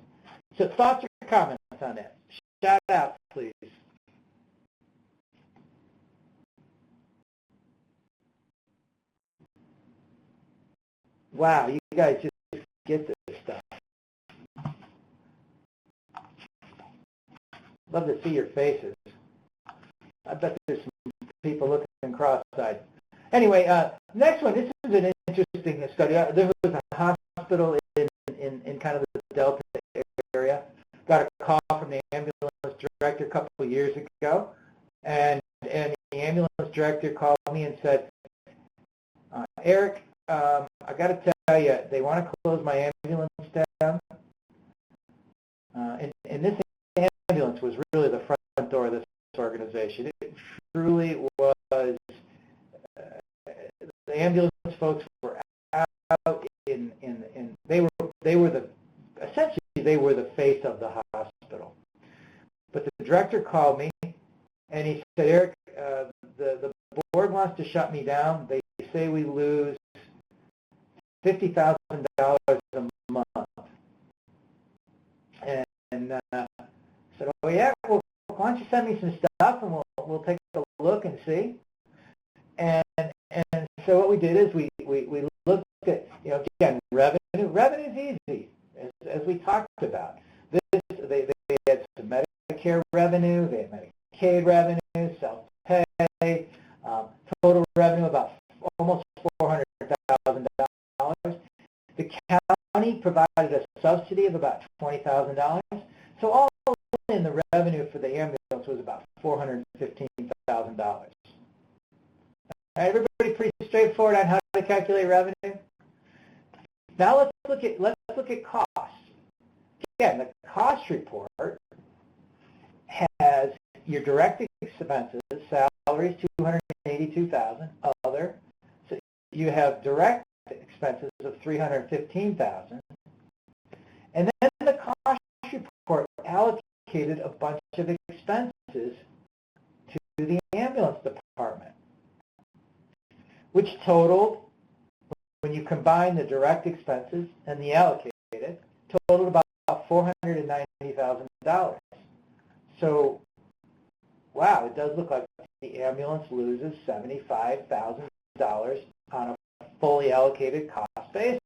So thoughts or comments on that? Shout out, please. Wow, you guys just get this stuff. Love to see your faces. I bet there's some people looking cross-eyed. Anyway, next one. This is an interesting study. There was a hospital in kind of the Delta area. Got a call from the ambulance director a couple of years ago, and the ambulance director called me and said, Eric, I got to tell you, they want to close my ambulance down. And this ambulance was really the front door of this organization. It truly was. The ambulance folks were out in they were the face of the hospital. But the director called me and he said, Eric, the board wants to shut me down. They say we lose $50,000 a month. And I said, oh yeah, well, why don't you send me some stuff and we'll take a look and see. And so what we did is we looked at, again, revenue. Revenue's easy, as we talked about. They had some Medicare revenue, they had Medicaid revenue, self-pay, total revenue about almost $400,000. The county provided a subsidy of about $20,000. So all in, the revenue for the ambulance was about $415,000. Everybody pretty straightforward on how to calculate revenue. Now let's look at costs. Again, the cost report has your direct expenses, salaries $282,000, other. So you have direct expenses of $315,000, and then the cost report allocated a bunch of expenses to the ambulance department, which totaled, when you combine the direct expenses and the allocated, totaled about $490,000. So, wow, it does look like the ambulance loses $75,000 on a fully allocated cost basis.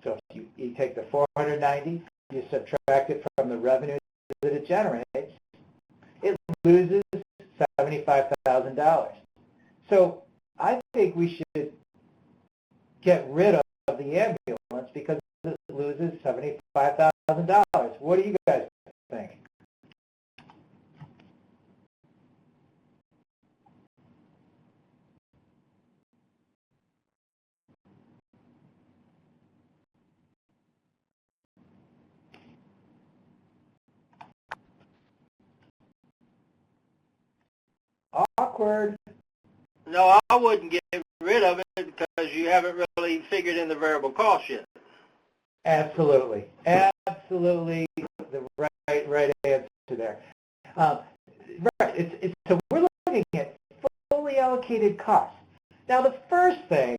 So if you take the $490,000, you subtract it from the revenue that it generates, it loses $75,000. So I think we should get rid of the ambulance because it loses $75,000. What do you guys think? Awkward. No, I wouldn't get rid of it because you haven't really figured in the variable cost yet. Absolutely. Absolutely the right answer there. Right. So we're looking at fully allocated costs. Now, the first thing,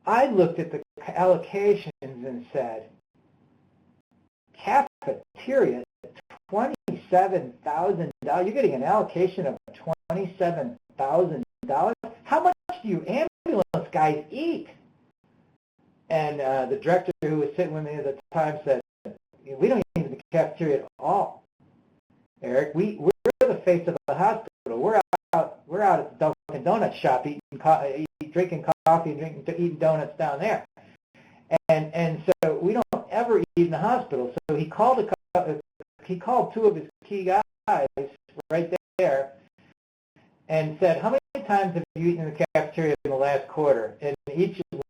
I looked at the allocations and said, Cafeteria, $27,000. You're getting an allocation of $27,000. How much do you ambulance guys eat? And the director who was sitting with me at the time said, we don't eat in the cafeteria at all. Eric, we're the face of the hospital. We're out at the Dunkin' Donuts shop drinking coffee and eating donuts down there. And so we don't ever eat in the hospital. So he called two of his key guys guys right there and said, how many times have you eaten in the cafeteria in the last quarter? And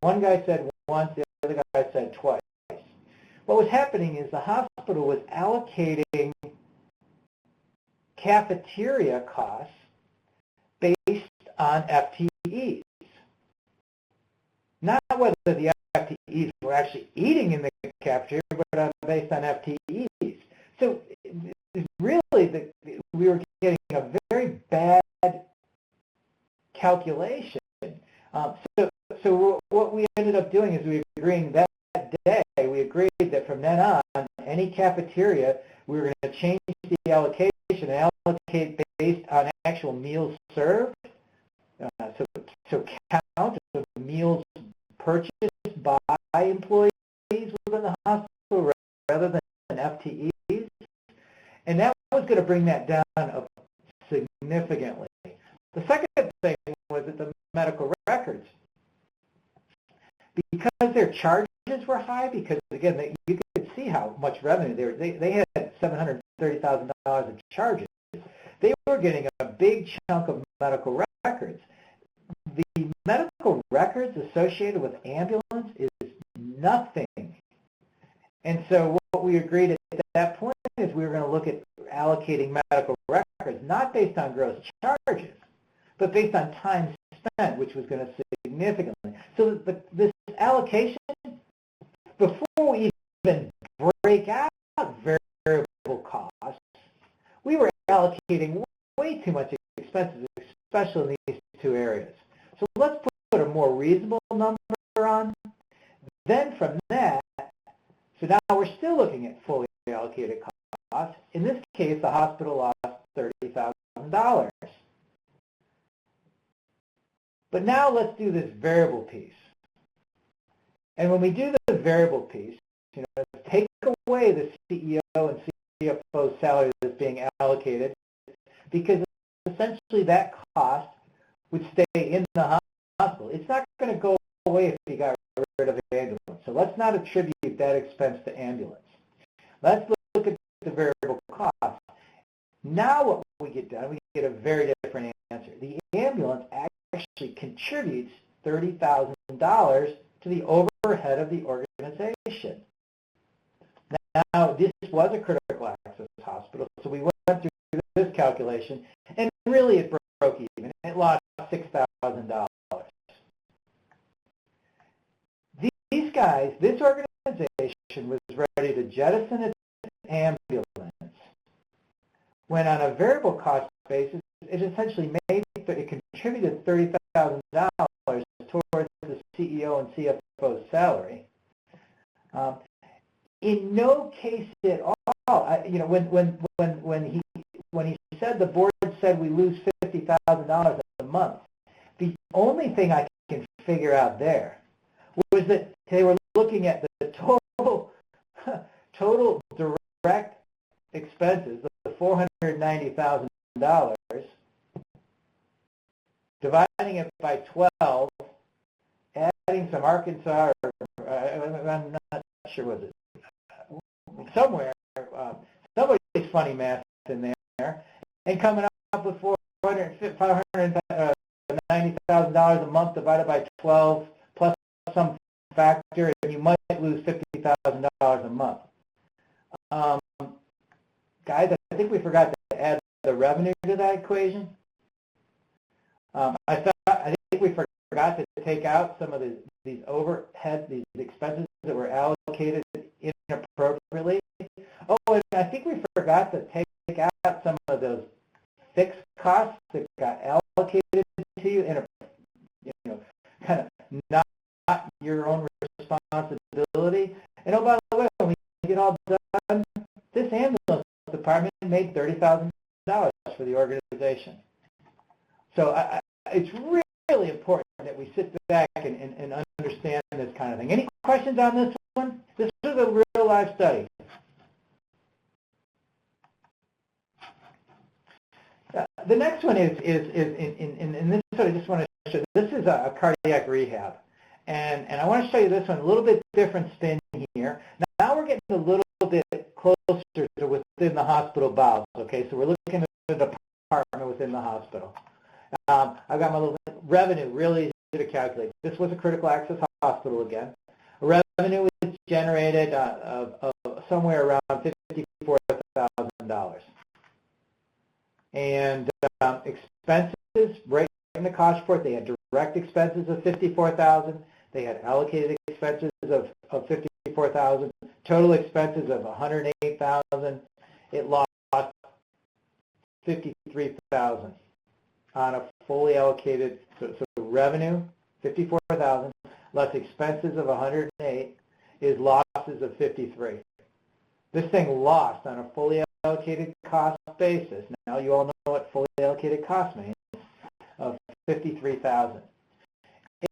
one guy said once, the other guy said twice. What was happening is the hospital was allocating cafeteria costs based on FTEs. Not whether the FTEs were actually eating in the cafeteria, but based on FTEs. So really, we were getting a very bad calculation. So what we ended up doing is we agreed that day, we agreed that from then on, any cafeteria, we were going to change the allocation and allocate based on actual meals served. So count the meals purchased by employees within the hospital rather than FTEs. And that was going to bring that down significantly. The second thing was that the medical records, because their charges were high, because again, you could see how much revenue they had $730,000 of charges. They were getting a big chunk of medical records. The medical records associated with ambulance is nothing. And so what we agreed at that point is we were going to look at allocating medical records, not based on gross charges, but based on time spent, which was going to significantly. So this allocation, before we even break out variable costs, we were allocating way too much expenses, especially in these two areas. So let's put a more reasonable number on. Then from that, so now we're still looking at fully allocated costs. In this case, the hospital lost $30,000. But now let's do this variable piece. And when we do the variable piece, take away the CEO and CFO salary that's being allocated, because essentially that cost would stay in the hospital. It's not going to go away if you got rid of ambulance. So let's not attribute that expense to ambulance. Let's look at the variable cost. Now what we get done, we get a very different answer. The ambulance actually contributes $30,000 to the overhead of the organization. Now, this was a critical access hospital, so we went through this calculation, and really it broke even. It lost $6,000. These guys, this organization was ready to jettison its ambulance, when on a variable cost basis, it essentially it contributed $30,000 towards the CEO and CFO's salary. In no case at all, when he said the board said we lose $50,000 a month, the only thing I can figure out there was that they were looking at the total direct expenses, the $490,000, dividing it by 12, adding some Arkansas, I'm not sure what it is, somewhere, somebody's funny math in there, and coming up with $590,000 a month divided by 12 plus some factor, and you might lose $50,000 a month. Guys, I think we forgot to add the revenue to that equation. I think we forgot to take out some of these overhead, these expenses that were allocated inappropriately. Oh, and I think we forgot to take out some of those fixed costs that got allocated to you in a, kind of not your own responsibility. And oh, by the way, when we get all done, this ambulance department made $30,000 for the organization. So it's really important that we sit back and understand this kind of thing. Any questions on this one? This is a real life study. The next one is in this one I just want to show, this is a cardiac rehab. And I want to show you this one, a little bit different spin here. Now we're getting a little bit closer to with within the hospital bowels, okay? So we're looking at a department within the hospital. I've got my little revenue, really easy to calculate. This was a critical access hospital again. Revenue was generated of somewhere around $54,000. And expenses, right in the cost report, they had direct expenses of $54,000. They had allocated expenses of $54,000. Total expenses of $108,000. It lost $53,000 on a fully allocated. So revenue $54,000 less expenses of $108 is losses of $53. This thing lost on a fully allocated cost basis. Now you all know what fully allocated cost means, of $53,000.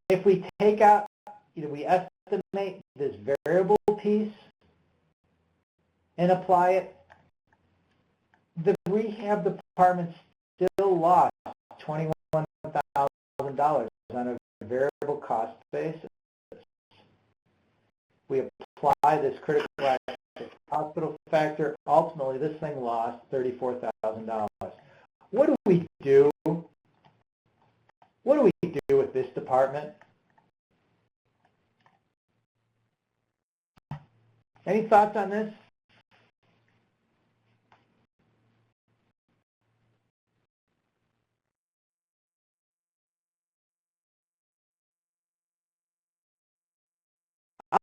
If we take out, we estimate this variable piece and apply it, the rehab department still lost $21,000 on a variable cost basis. We apply this critical hospital factor. Ultimately, this thing lost $34,000. What do we do? What do we do with this department? Any thoughts on this?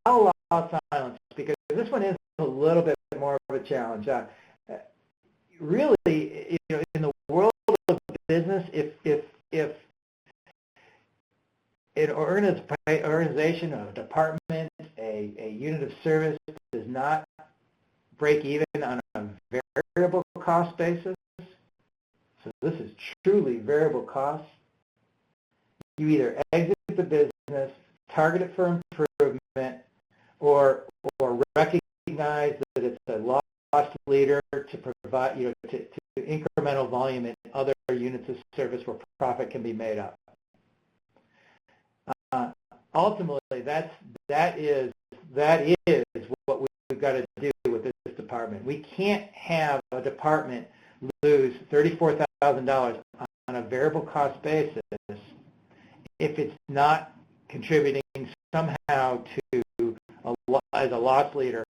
I'll allow silence because this one is a little bit more of a challenge. Really, in the world of business, if an organization, a department, a unit of service does not break even on a variable cost basis, so this is truly variable cost, you either exit the business, target it for improvement, or recognize that it's a loss leader to provide, to incremental volume in other units of service where profit can be made up. Ultimately, that is what we've got to do with this department. We can't have a department lose $34,000 on a variable cost basis if it's not contributing somehow to as a loss leader.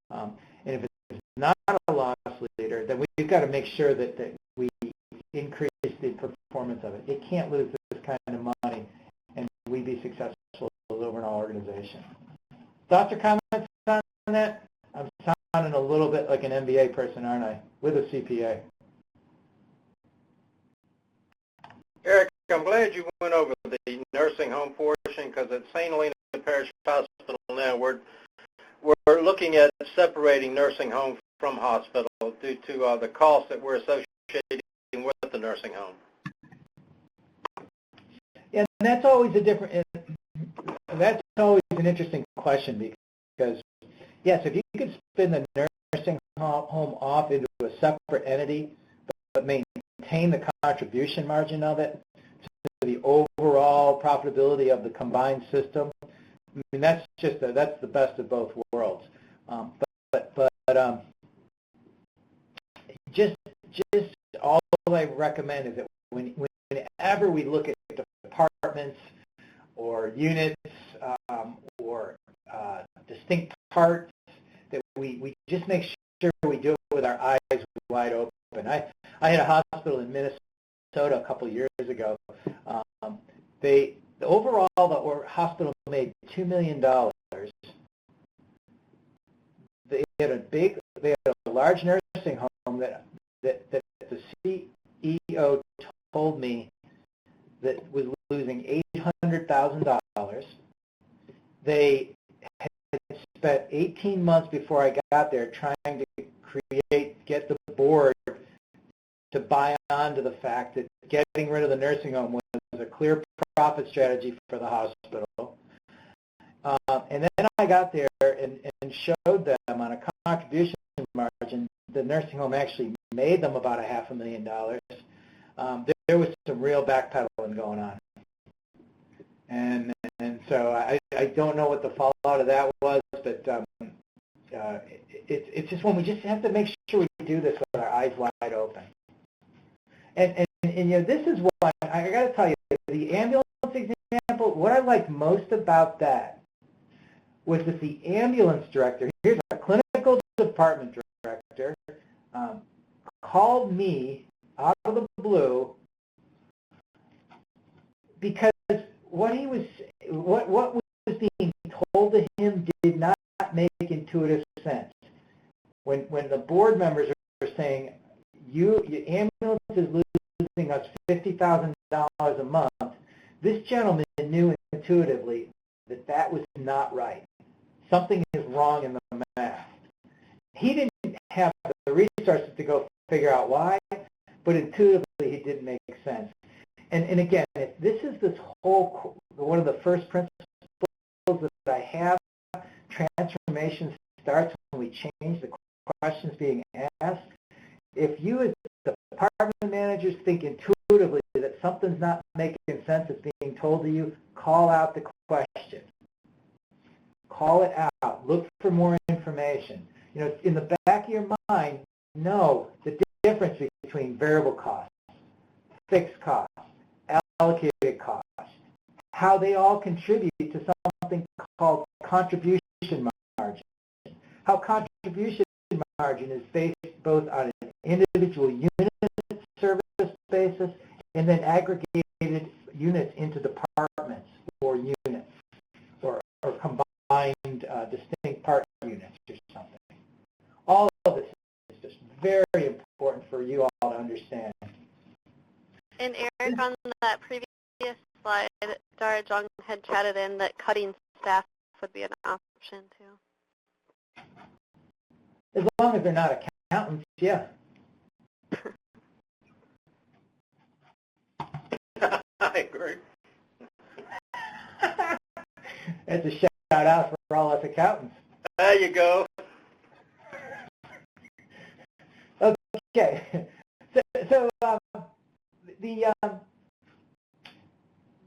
And if it's not a loss leader, then we've got to make sure that we increase the performance of it. It can't lose this kind of money and we be successful as an overall organization. Thoughts or comments on that? I'm sounding a little bit like an MBA person, aren't I, with a CPA? Eric, I'm glad you went over the nursing home portion because at St. Helena Parish Hospital now we're looking at separating nursing home from hospital due to the costs that we're associating with the nursing home. Yeah, and that's always that's always an interesting question because, yes, if you could spin the nursing home off into a separate entity but maintain the contribution margin of it to the overall profitability of the combined system, I mean, that's the best of both worlds. Just all I recommend is that whenever we look at departments or units or distinct parts, that we just make sure we do it with our eyes wide open. I had a hospital in Minnesota a couple of years ago. The hospital made $2 million. They had a large nursing home that the CEO told me that was losing $800,000. They had spent 18 months before I got there trying to get the board to buy on to the fact that getting rid of the nursing home was a clear profit strategy for the hospital. And then I got there and showed them on a contribution margin, the nursing home actually made them about $500,000. There was some real backpedaling going on. And so I don't know what the fallout of that was, but it's just when we just have to make sure we do this with our eyes wide open. And you know, this is what I got to tell you, the ambulance example, what I liked most about that was that the ambulance director, here's a clinical department director, called me out of the blue because what was being told to him did not make intuitive sense. When the board members are saying, your ambulance is losing us $50,000 a month, this gentleman knew intuitively that that was not right. Something is wrong in the math. He didn't have the resources to go figure out why, but intuitively it didn't make sense. And again, this is this whole, one of the first principles that I have. Transformation starts when we change the questions being asked. If you as the department managers think intuitively that something's not making sense that's being told to you, call out the question. Call it out. Look for more information. You know, in the back of your mind, know the difference between variable costs, fixed costs, allocated costs, how they all contribute to something called contribution margin. How contribution margin is based both on an individual unit service basis and then aggregated units into departments or units or combined distinct part units or something. All of this is just very important for you all to understand. And Eric, on that previous slide, Dara Jong had chatted in that cutting staff would be an option too. As long as they're not accountants, yeah. I agree. That's a shout out for all us accountants. There you go. Okay. So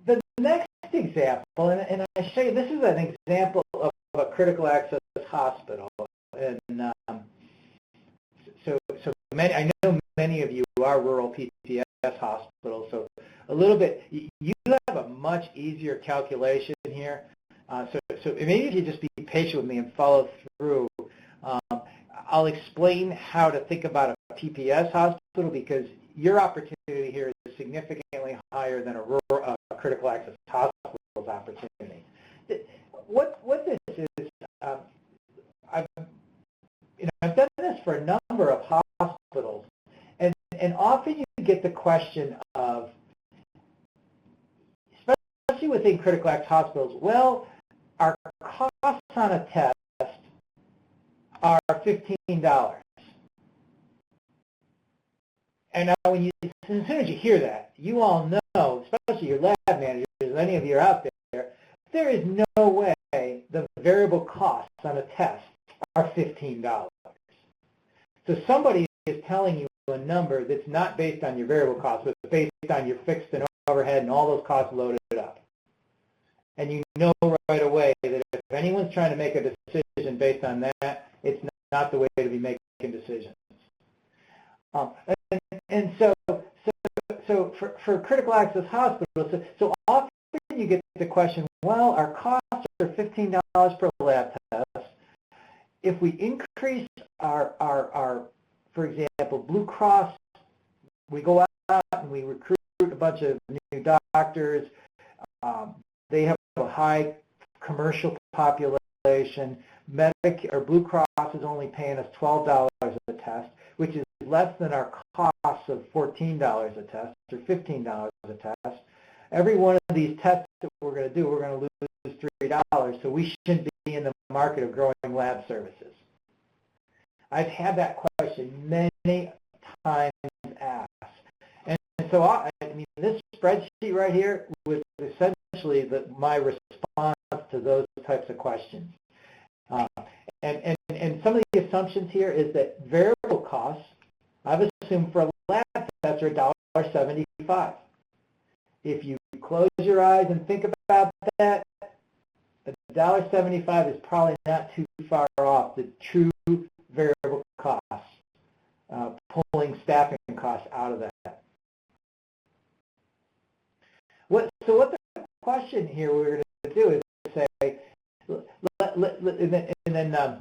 the next example, and I show you, this is an example of a critical access hospital, and so many, I know many of you are rural PTS hospitals, so a little bit, you have a much easier calculation here. So maybe if you just be patient with me and follow through, I'll explain how to think about a PPS hospital because your opportunity here is significantly higher than a critical access hospital's opportunity. What this is, I've done this for a number of hospitals, and often you get the question of, especially within critical access hospitals, well, our costs on a test are $15. And now as soon as you hear that, you all know, especially your lab managers, any of you are out there, there is no way the variable costs on a test are $15. So somebody is telling you a number that's not based on your variable costs, but based on your fixed and overhead and all those costs loaded up. And you know right away that if anyone's trying to make a decision based on that, it's not the way to be making decisions. And so for critical access hospitals, so often you get the question, well, our costs are $15 per lab test. If we increase our, for example, Blue Cross, we go out and we recruit a bunch of new doctors. They have a high commercial population. Medicare or Blue Cross is only paying us $12 a test, which is less than our costs of $14 a test or $15 a test. Every one of these tests that we're going to do, we're going to lose $3, so we shouldn't be in the market of growing lab services. I've had that question many times asked. And so I mean, this spreadsheet right here was essentially my response to those types of questions. And some of the assumptions here is that variable costs, I've assumed for a lab test, are $1.75. If you close your eyes and think about that, $1.75 is probably not too far off the true variable costs.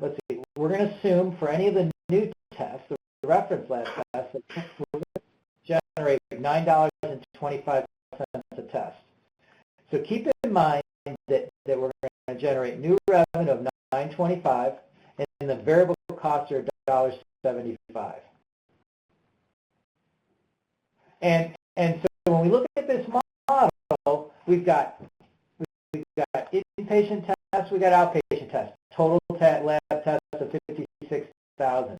let's see, we're going to assume for any of the new tests, the reference lab tests, that we're going to generate $9.25 a test. So keep in mind that we're going to generate new revenue of $9.25 and the variable costs are $1.75. And so when we look at this model, we've got inpatient tests, we've got outpatient tests. Total lab tests of 56,000.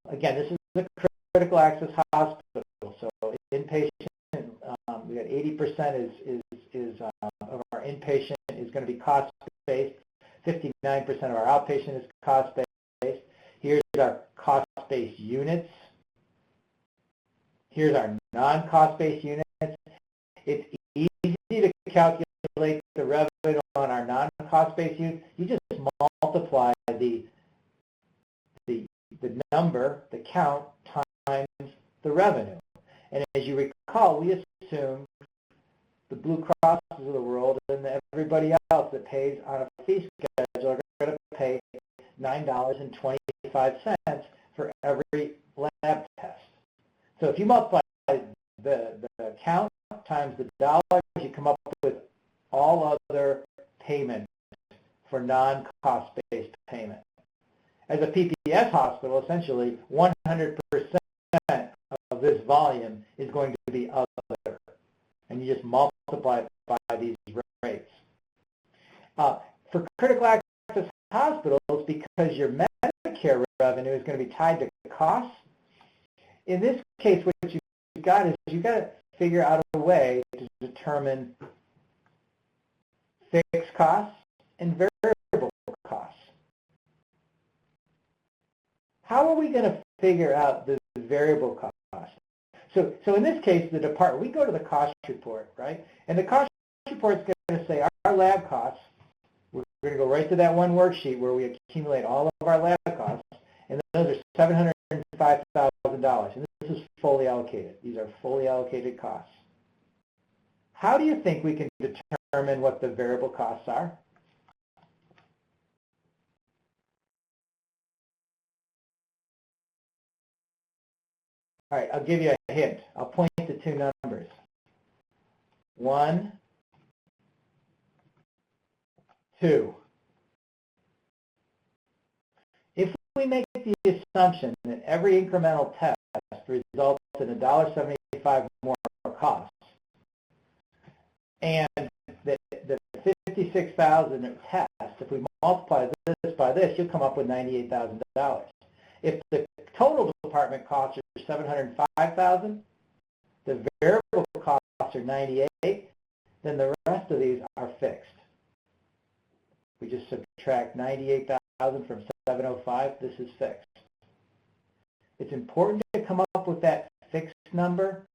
Again, this is a critical access hospital, so inpatient, we got 80% of our inpatient is going to be cost-based. 59% of our outpatient is cost-based. Here's our cost-based units. Here's our non-cost-based units. It's easy to calculate the revenue on our non-cost-based units. You just multiply the number, the count, times the revenue. And as you recall, we assume the Blue Crosses of the world and everybody else that pays on a fee schedule are going to pay $9.25 for every lab test. So if you multiply the count times the dollars, you come up with all other payments for non-cost-based payment. As a PPS hospital, essentially 100% of this volume is going to be other, and you just multiply it by these rates. For critical access hospitals, because your Medicare revenue is going to be tied to costs, in this case, what you've got is you've got to figure out a way to determine fixed costs and variable costs. How are we going to figure out the variable cost? So in this case, the department, we go to the cost report, right? And the cost report is going to say our lab costs, we're going to go right to that one worksheet where we accumulate all of our lab costs, and those are $705,000. And this is fully allocated. These are fully allocated costs. How do you think we can determine what the variable costs are? All right, I'll give you a hint. I'll point to two numbers. 1, 2. If we make the assumption that every incremental test results in $1.75 more costs, and that the 56,000 tests, if we multiply this by this, you'll come up with $98,000. If the total department costs are $705,000, the variable costs are $98,000, then the rest of these are fixed. We just subtract $98,000 from $705,000, this is fixed. It's important to come up with that fixed number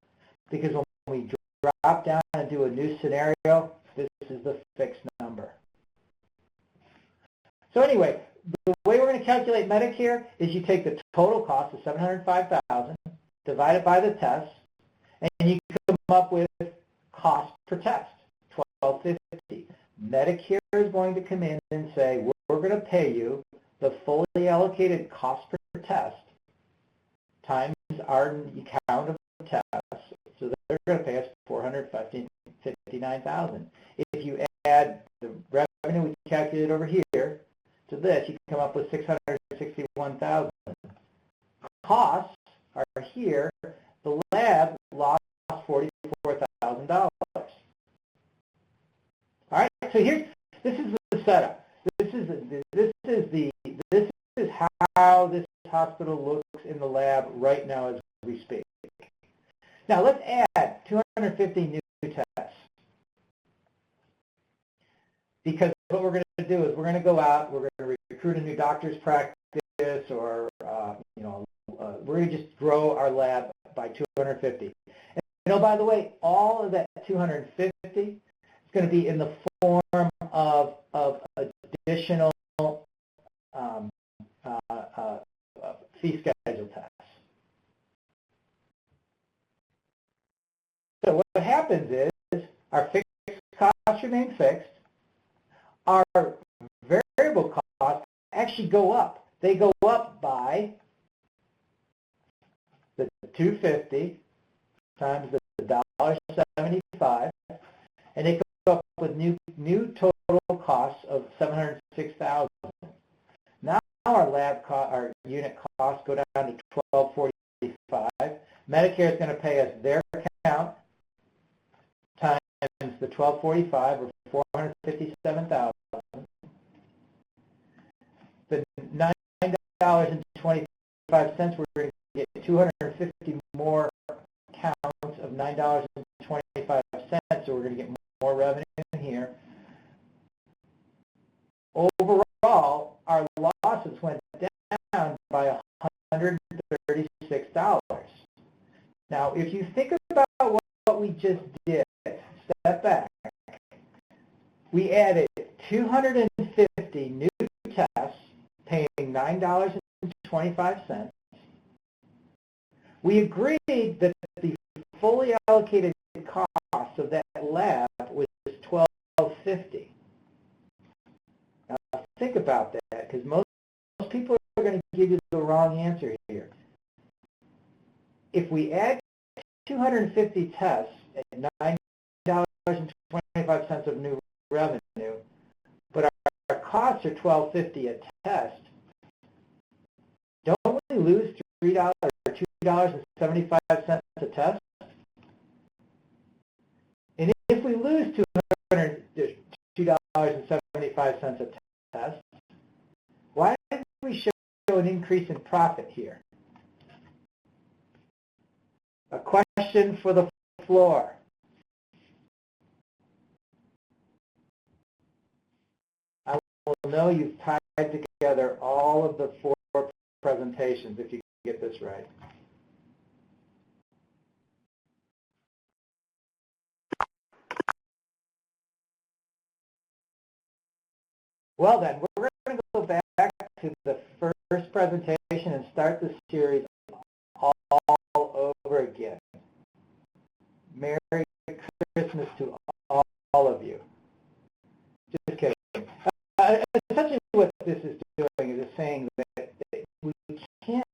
because when we drop down and do a new scenario, this is the fixed number. So anyway, the way we're going to calculate Medicare is you take the total cost of $705,000, divide it by the test, and you come up with cost per test, $1,250. Medicare is going to come in and say, we're going to pay you the fully allocated cost per test times our count of tests. So they're going to pay us $459,000. If you add the revenue we calculated over here to this, you can come up with $661,000. Costs are here. The lab lost $44,000. All right. So this is the setup. This is how this hospital looks in the lab right now as we speak. Now let's add 250 new tests. Because what we're going to do is we're going to go out, we're going to recruit a new doctor's practice, or we're going to just grow our lab by 250. And by the way, all of that 250 is going to be in the form of additional fee schedule tests. So what happens is our fixed costs remain fixed. Our variable costs actually go up. They go up by the 250 times the $1.75, and they come up with new total costs of $706,000. Now our unit costs go down to $1,245. Medicare is going to pay us their account times the $1,245 or $457,000. The $9.25, we're going to get 250 more counts of $9.25, so we're going to get more revenue in here. Overall, our losses went down by $136. Now, if you think about what we just did, step back, we added 250 new tests paying $9.25. We agreed that the fully allocated cost of that lab was $1,250. Now, think about that, because most people are going to give you the wrong answer here. If we add 250 tests at $9.25 of new revenue, but our costs are $12.50 a test, don't we lose $3 or $2.75 a test? And if we lose $2.75 a test, why did we show an increase in profit here? A question for the floor. I will know you've tied together all of the 4 presentations if you get this right. Well then, we're going to go back to the first presentation and start the series all over again. Merry Christmas to all of you. Just kidding. Essentially what this is doing is it's saying that we can't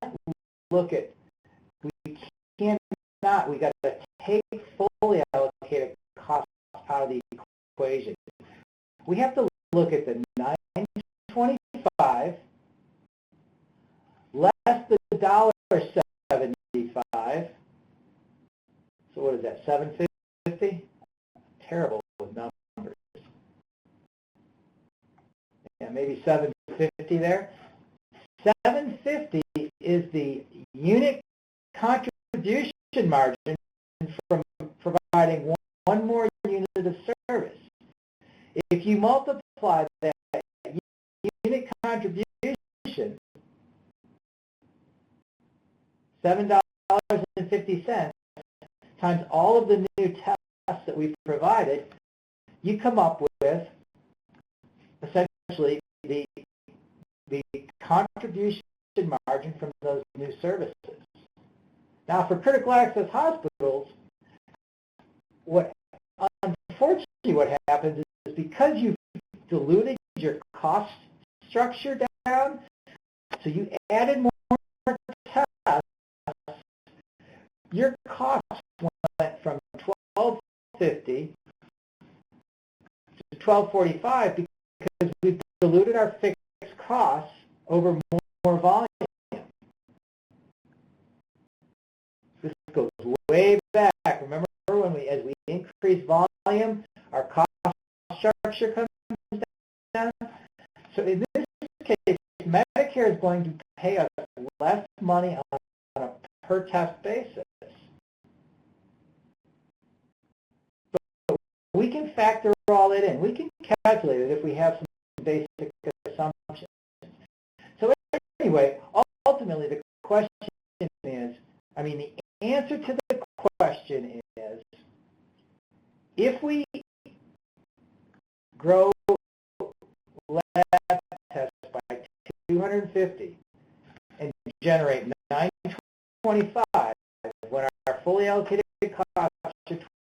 look at, we got to take fully allocated costs out of the equation. We have to look at the $9.25 less the $1.75. So what is that, $7.50? Terrible with numbers. Yeah, maybe $7.50 there. $7.50 is the unit contribution margin from providing one more unit of service. If you multiply that unit contribution, $7.50, times all of the new tests that we've provided, you come up with essentially the contribution margin from those new services. Now, for critical access hospitals, unfortunately what happens is because you've diluted your cost structure down, so you added more tests, your costs went from $12.50 to $12.45 because we've diluted our fixed costs over more volume. This goes way back. Remember when as we increase volume, our cost structure comes down? So in this case, Medicare is going to pay us less money on a per test basis. But we can factor all that in. We can calculate it if we have some basic assumptions. So anyway, ultimately the question is, the answer to the question is, if we grow lab tests by 250 and generate 925 when our fully allocated costs are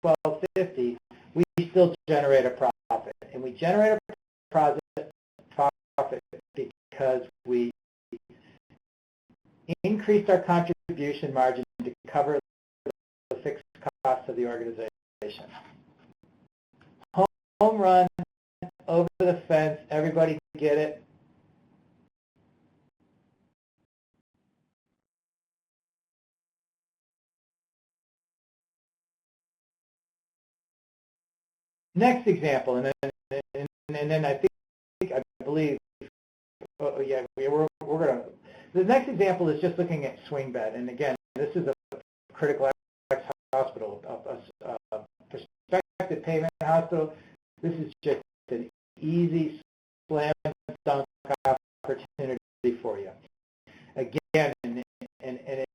1250, we still generate a profit. And we generate a profit because increased our contribution margin to cover the fixed costs of the organization. Home run, over the fence, everybody get it? Next example, and then I believe, oh yeah, we're gonna. The next example is just looking at swing bed, and again, this is a critical access hospital, a prospective payment hospital. This is just an easy slam dunk opportunity for you. Again, and it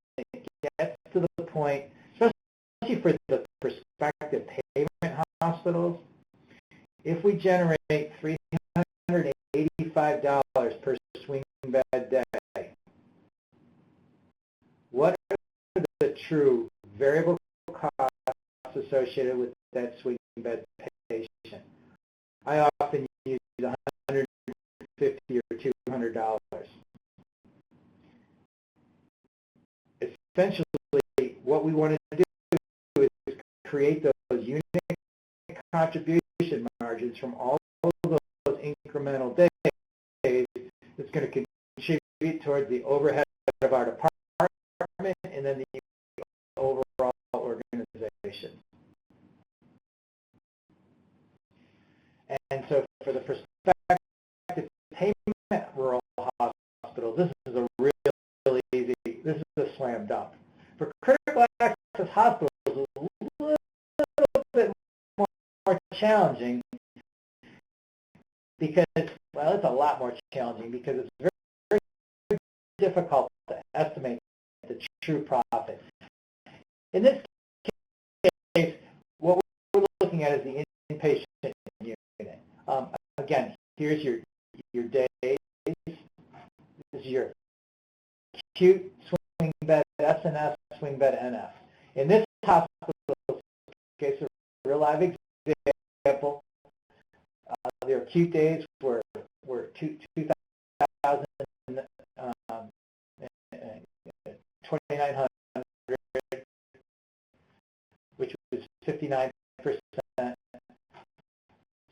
gets to the point, especially for the prospective payment hospitals. If we generate $385 per swing bed day, what are the true variable costs associated with that swing bed patient? I often use $150 or $200. Essentially, what we want to do is create those unit contribution margins from all of those incremental days that's going to contribute towards the overhead of our department and then the overall organization. And so for the prospective payment rural hospital, this is a really easy, this is a slam dunk. For critical access hospitals, it's a little bit more challenging because, well, it's a lot more challenging because it's very, very difficult to estimate the true profit. In this case, what we're looking at is the inpatient unit. Again, here's your days. This is your acute swing bed S&S, swing bed NF. In this hospital case, a real live example, their acute days were 2,900, which was 59%.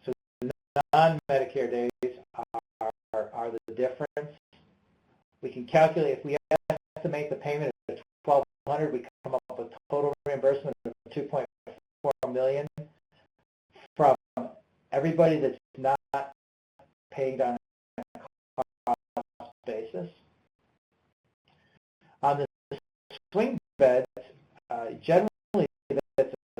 So the non-Medicare days are the difference. We can calculate, if we estimate the payment at $1,200, we come up with a total reimbursement of $2.4 million from everybody that's not paying on a cost basis. On the swing beds, generally